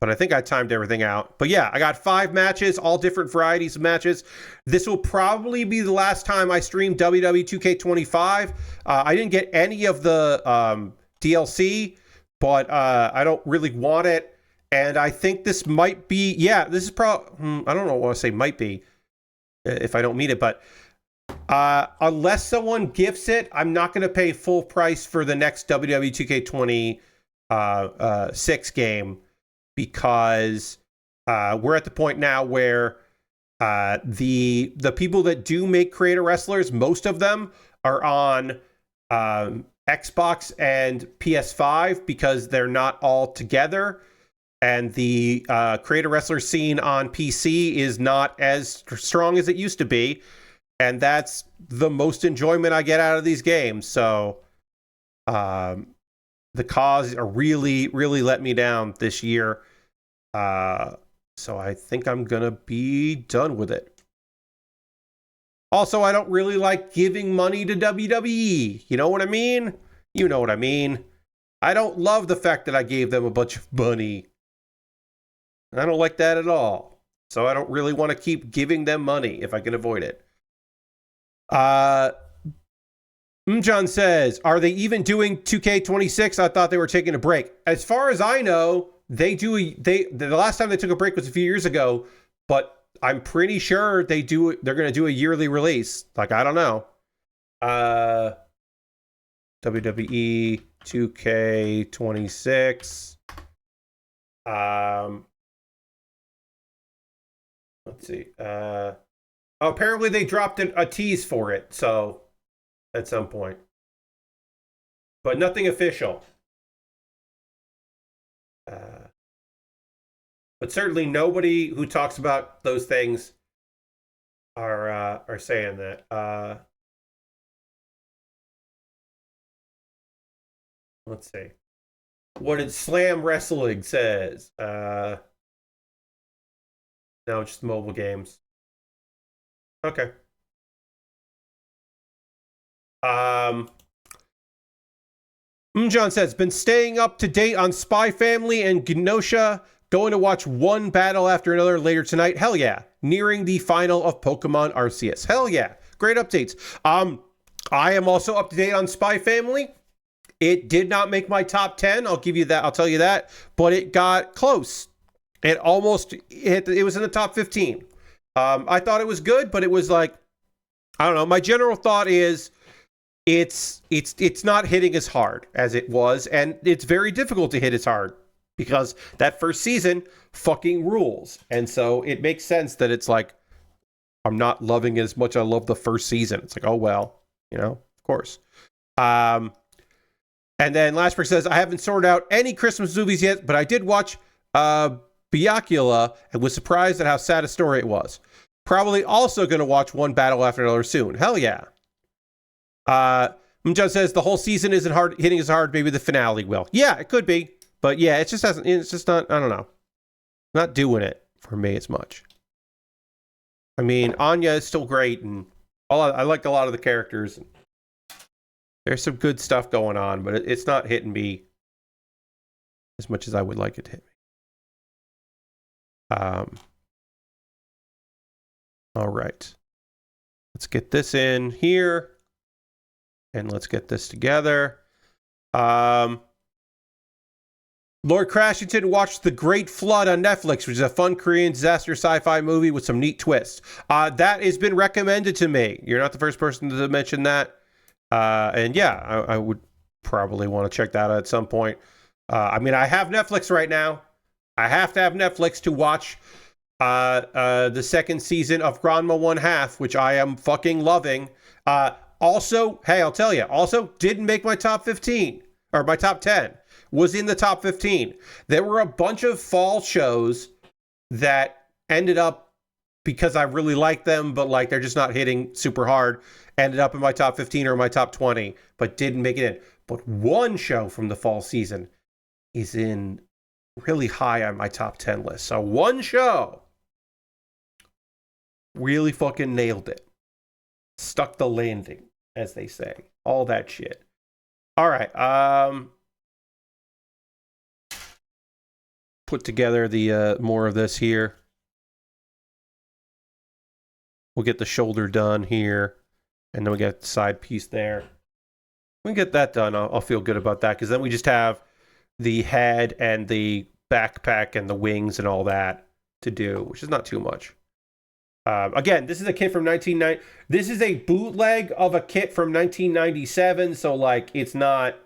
But I think I timed everything out. But yeah, I got 5 matches, all different varieties of matches. This will probably be the last time I stream WWE 2K25. I didn't get any of the DLC, but I don't really want it. And I think this might be, yeah, this is probably, I don't know what I say might be if I don't mean it, but unless someone gifts it, I'm not going to pay full price for the next WWE 2K26 game. Because we're at the point now where the people that do make creator wrestlers, most of them are on Xbox and PS5 because they're not all together. And the creator wrestler scene on PC is not as strong as it used to be. And that's the most enjoyment I get out of these games. So the cause really, really let me down this year. So I think I'm gonna be done with it. Also, I don't really like giving money to WWE. You know what I mean? You know what I mean. I don't love the fact that I gave them a bunch of money. I don't like that at all. So I don't really want to keep giving them money if I can avoid it. Mjon says, are they even doing 2K26? I thought they were taking a break. As far as I know, the last time they took a break was a few years ago, but I'm pretty sure they're going to do a yearly release. Like, I don't know. WWE 2K26. Let's see. Apparently they dropped a tease for it, so at some point. But nothing official. But certainly nobody who talks about those things are saying that. Let's see. What did Slam Wrestling says? No, just mobile games. Okay. John says, been staying up to date on Spy Family and Genosha. Going to watch one battle after another later tonight. Hell yeah. Nearing the final of Pokemon Arceus. Hell yeah. Great updates. I am also up to date on Spy Family. It did not make my top 10. I'll give you that. I'll tell you that. But it got close. It almost hit. It was in the top 15. I thought it was good, but it was like, I don't know. My general thought is it's not hitting as hard as it was, and it's very difficult to hit as hard because that first season fucking rules. And so it makes sense that it's like, I'm not loving it as much as I love the first season. It's like, oh, well, of course. And then Lashberg says, I haven't sorted out any Christmas movies yet, but I did watch Byakuya and was surprised at how sad a story it was. Probably also going to watch one battle after another soon. Hell yeah. John says the whole season isn't hitting as hard. Maybe the finale will. Yeah, it could be. But yeah, it's just not, I don't know. Not doing it for me as much. I mean, Anya is still great, and I like a lot of the characters. There's some good stuff going on, but it's not hitting me as much as I would like it to hit me. All right. Let's get this in here. And let's get this together. Lord Crashington watched The Great Flood on Netflix, which is a fun Korean disaster sci-fi movie with some neat twists. That has been recommended to me. You're not the first person to mention that. And yeah, I would probably want to check that out at some point. I mean, I have Netflix right now. I have to have Netflix to watch the second season of Granma 1/2, which I am fucking loving. Also, hey, I'll tell you, also didn't make my top 15, or my top 10. Was in the top 15. There were a bunch of fall shows that ended up, because I really like them, but like they're just not hitting super hard, ended up in my top 15 or my top 20, but didn't make it in. But one show from the fall season is in really high on my top 10 list. So one show really fucking nailed it. Stuck the landing, as they say. All that shit. All right. Put together the more of this here. We'll get the shoulder done here, and then we get the side piece there. When we get that done, I'll feel good about that, because then we just have the head and the backpack and the wings and all that to do, which is not too much. Again, this is a kit from 1990. This is a bootleg of a kit from 1997, so like it's not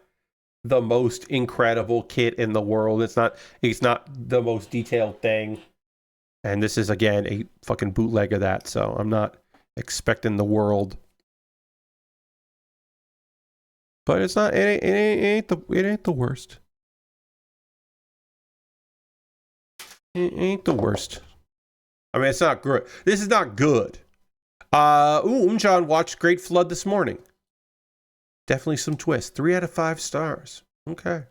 the most incredible kit in the world. It's not the most detailed thing. And this is again a fucking bootleg of that, so I'm not expecting the world. But it's not it ain't the worst. It ain't the worst. I mean, it's not good. This is not good. Umjan watched Great Flood this morning. Definitely some twist. 3 out of 5 stars. Okay.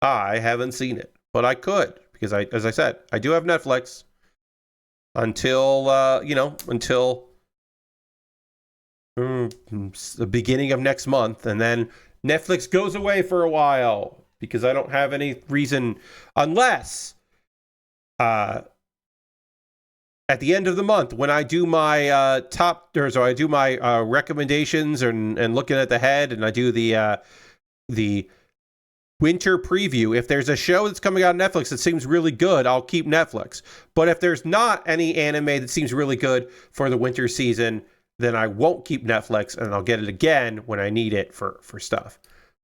I haven't seen it, but I could, because as I said, I do have Netflix until the beginning of next month, and then Netflix goes away for a while because I don't have any reason, unless at the end of the month, when I do my I do my recommendations and looking at the head, and I do the winter preview. If there's a show that's coming out on Netflix that seems really good, I'll keep Netflix. But if there's not any anime that seems really good for the winter season, then I won't keep Netflix, and I'll get it again when I need it for stuff.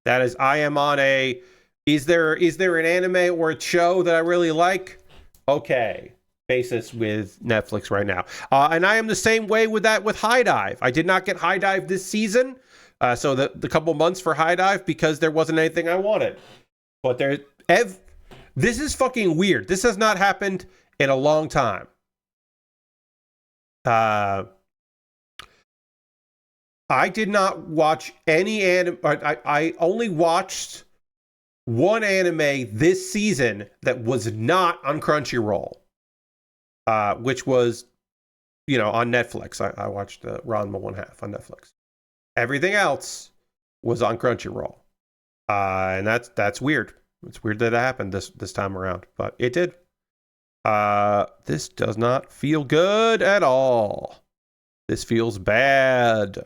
That is, I am on a, is there an anime or a show that I really like? Okay. Basis with Netflix right now. And I am the same way with that with High Dive. I did not get High Dive this season. So the couple months for High Dive, because there wasn't anything I wanted. But this is fucking weird. This has not happened in a long time. I did not watch any anime. I only watched one anime this season that was not on Crunchyroll. Which was, on Netflix. I watched Ranma 1/2 on Netflix. Everything else was on Crunchyroll. And that's weird. It's weird that it happened this time around, but it did. This does not feel good at all. This feels bad.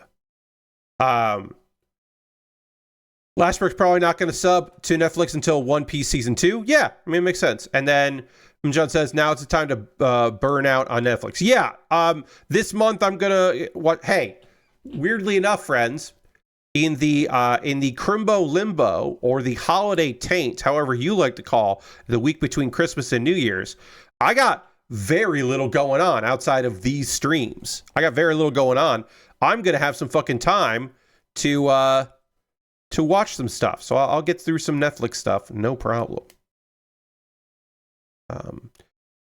Lashbrook's probably not going to sub to Netflix until One Piece Season 2. Yeah, I mean, it makes sense. And then John says, now it's the time to burn out on Netflix. Yeah, this month I'm going to... Hey, weirdly enough, friends, in the Crimbo Limbo, or the Holiday Taint, however you like to call the week between Christmas and New Year's, I got very little going on outside of these streams. I got very little going on. I'm going to have some fucking time to watch some stuff. So I'll get through some Netflix stuff. No problem.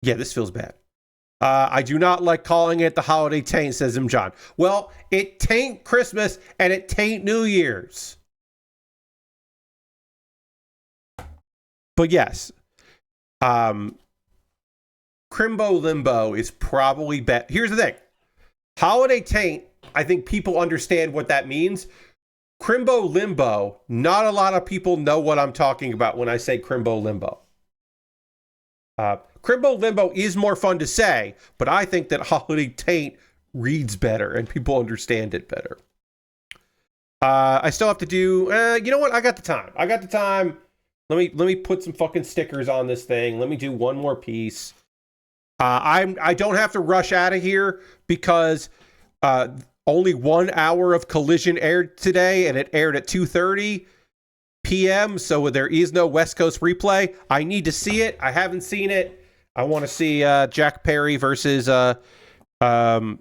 Yeah, this feels bad. I do not like calling it the Holiday Taint, says John. Well, it taint Christmas and it taint New Year's. But yes, Crimbo Limbo is probably better. Here's the thing. Holiday Taint, I think people understand what that means. Crimbo Limbo, not a lot of people know what I'm talking about when I say Crimbo Limbo. Crimbo Limbo is more fun to say, but I think that Holiday Taint reads better and people understand it better. I still have to do, you know what? I got the time. Let me put some fucking stickers on this thing. Let me do one more piece. I don't have to rush out of here because only 1 hour of Collision aired today, and it aired at 2:30 p.m., so there is no West Coast replay. I need to see it. I haven't seen it. I want to see Jack Perry versus I want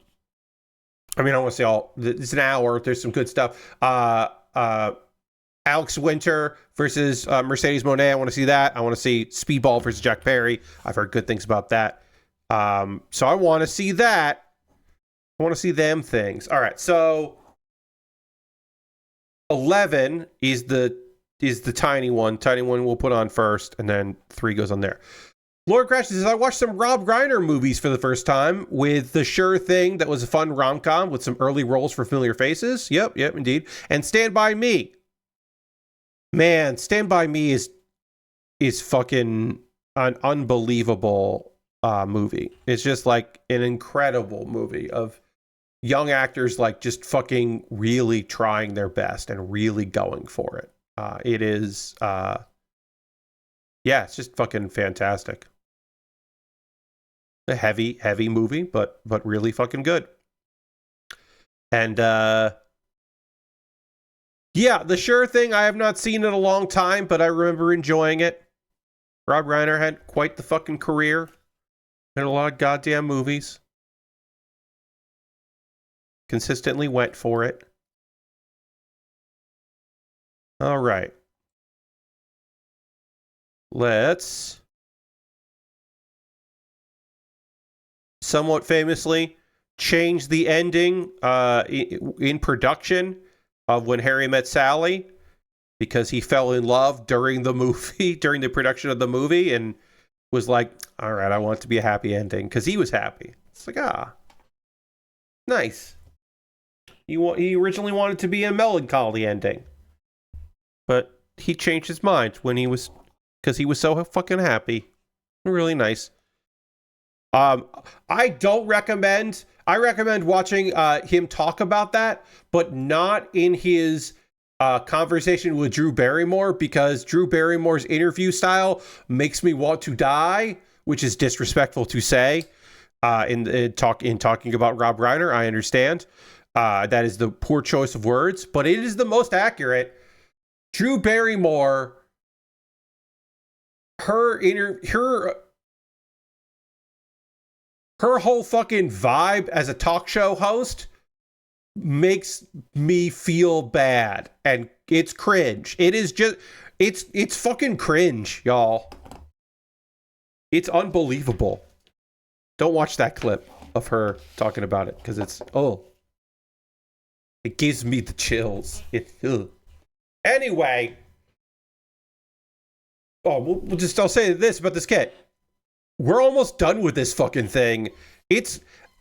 to see all. It's an hour. There's some good stuff. Alex Winter versus Mercedes Moné. I want to see that. I want to see Speedball versus Jack Perry. I've heard good things about that. So I want to see that. I want to see them things. All right. So 11 is the tiny one. Tiny one we'll put on first, and then 3 goes on there. Lord Crash says, I watched some Rob Reiner movies for the first time with The Sure Thing. That was a fun rom-com with some early roles for familiar faces. Yep, indeed. And Stand By Me. Man, Stand By Me is fucking an unbelievable movie. It's just like an incredible movie of young actors like just fucking really trying their best and really going for it. It is, it's just fucking fantastic. A heavy movie, but really fucking good. And The Sure Thing, I have not seen in a long time, but I remember enjoying it. Rob Reiner had quite the fucking career. Had a lot of goddamn movies. Consistently went for it. All right. Let's somewhat famously change the ending in production of When Harry Met Sally, because he fell in love during the movie, during the production of the movie, and was like, all right, I want it to be a happy ending, because he was happy. It's like, nice. He originally wanted to be a melancholy ending, but he changed his mind because he was so fucking happy. Really nice. I recommend watching him talk about that, but not in his conversation with Drew Barrymore, because Drew Barrymore's interview style makes me want to die, which is disrespectful to say. In talking about Rob Reiner, I understand. That is the poor choice of words, but it is the most accurate. Drew Barrymore, her whole fucking vibe as a talk show host makes me feel bad, and it's cringe. It is just, it's fucking cringe, y'all. It's unbelievable. Don't watch that clip of her talking about it, because it gives me the chills. Anyway, I'll say this about this kit. We're almost done with this fucking thing.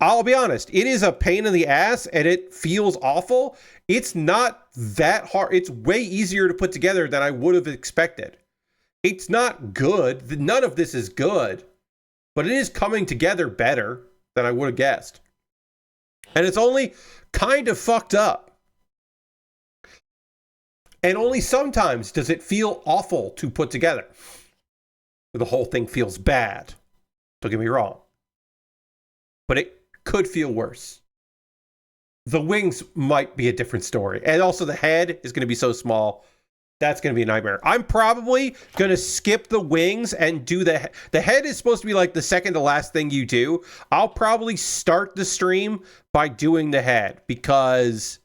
I'll be honest, it is a pain in the ass and it feels awful. It's not that hard. It's way easier to put together than I would have expected. It's not good. None of this is good, but it is coming together better than I would have guessed. And it's only kind of fucked up. And only sometimes does it feel awful to put together. The whole thing feels bad. Don't get me wrong. But it could feel worse. The wings might be a different story. And also the head is going to be so small. That's going to be a nightmare. I'm probably going to skip the wings and do the head is supposed to be like the second to last thing you do. I'll probably start the stream by doing the head, because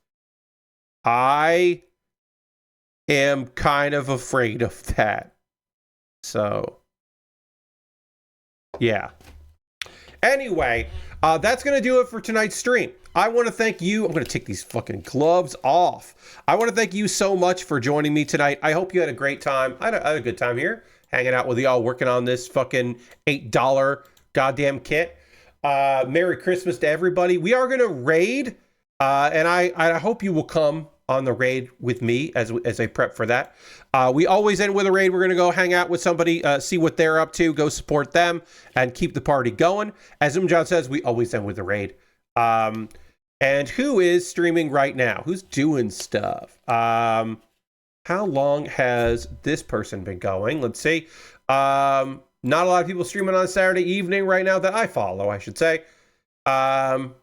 I am kind of afraid of that. So, yeah. Anyway, that's going to do it for tonight's stream. I want to thank you. I'm going to take these fucking gloves off. I want to thank you so much for joining me tonight. I hope you had a great time. I had a good time here, hanging out with y'all, working on this fucking $8 goddamn kit. Merry Christmas to everybody. We are going to raid, and I hope you will come on the raid with me as I prep for that. We always end with a raid. We're going to go hang out with somebody, see what they're up to, go support them, and keep the party going. As John says, we always end with a raid. And who is streaming right now? Who's doing stuff? How long has this person been going? Let's see. Not a lot of people streaming on Saturday evening right now that I follow, I should say. Animal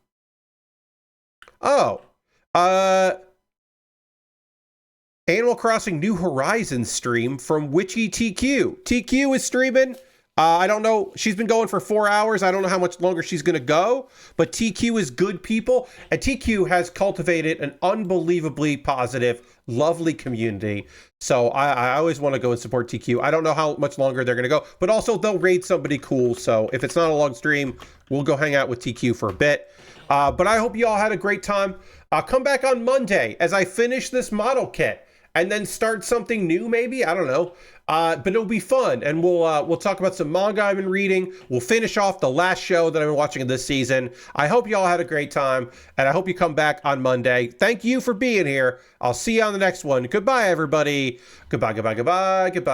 Crossing New Horizons stream from Witchy TQ. TQ is streaming. I don't know. She's been going for 4 hours. I don't know how much longer she's going to go, but TQ is good people. And TQ has cultivated an unbelievably positive, lovely community. So I always want to go and support TQ. I don't know how much longer they're going to go, but also they'll raid somebody cool. So if it's not a long stream, we'll go hang out with TQ for a bit. But I hope you all had a great time. Come back on Monday as I finish this model kit and then start something new, maybe. I don't know. But it'll be fun, and we'll talk about some manga I've been reading. We'll finish off the last show that I've been watching this season. I hope you all had a great time, and I hope you come back on Monday. Thank you for being here. I'll see you on the next one. Goodbye, everybody. Goodbye, goodbye, goodbye, goodbye.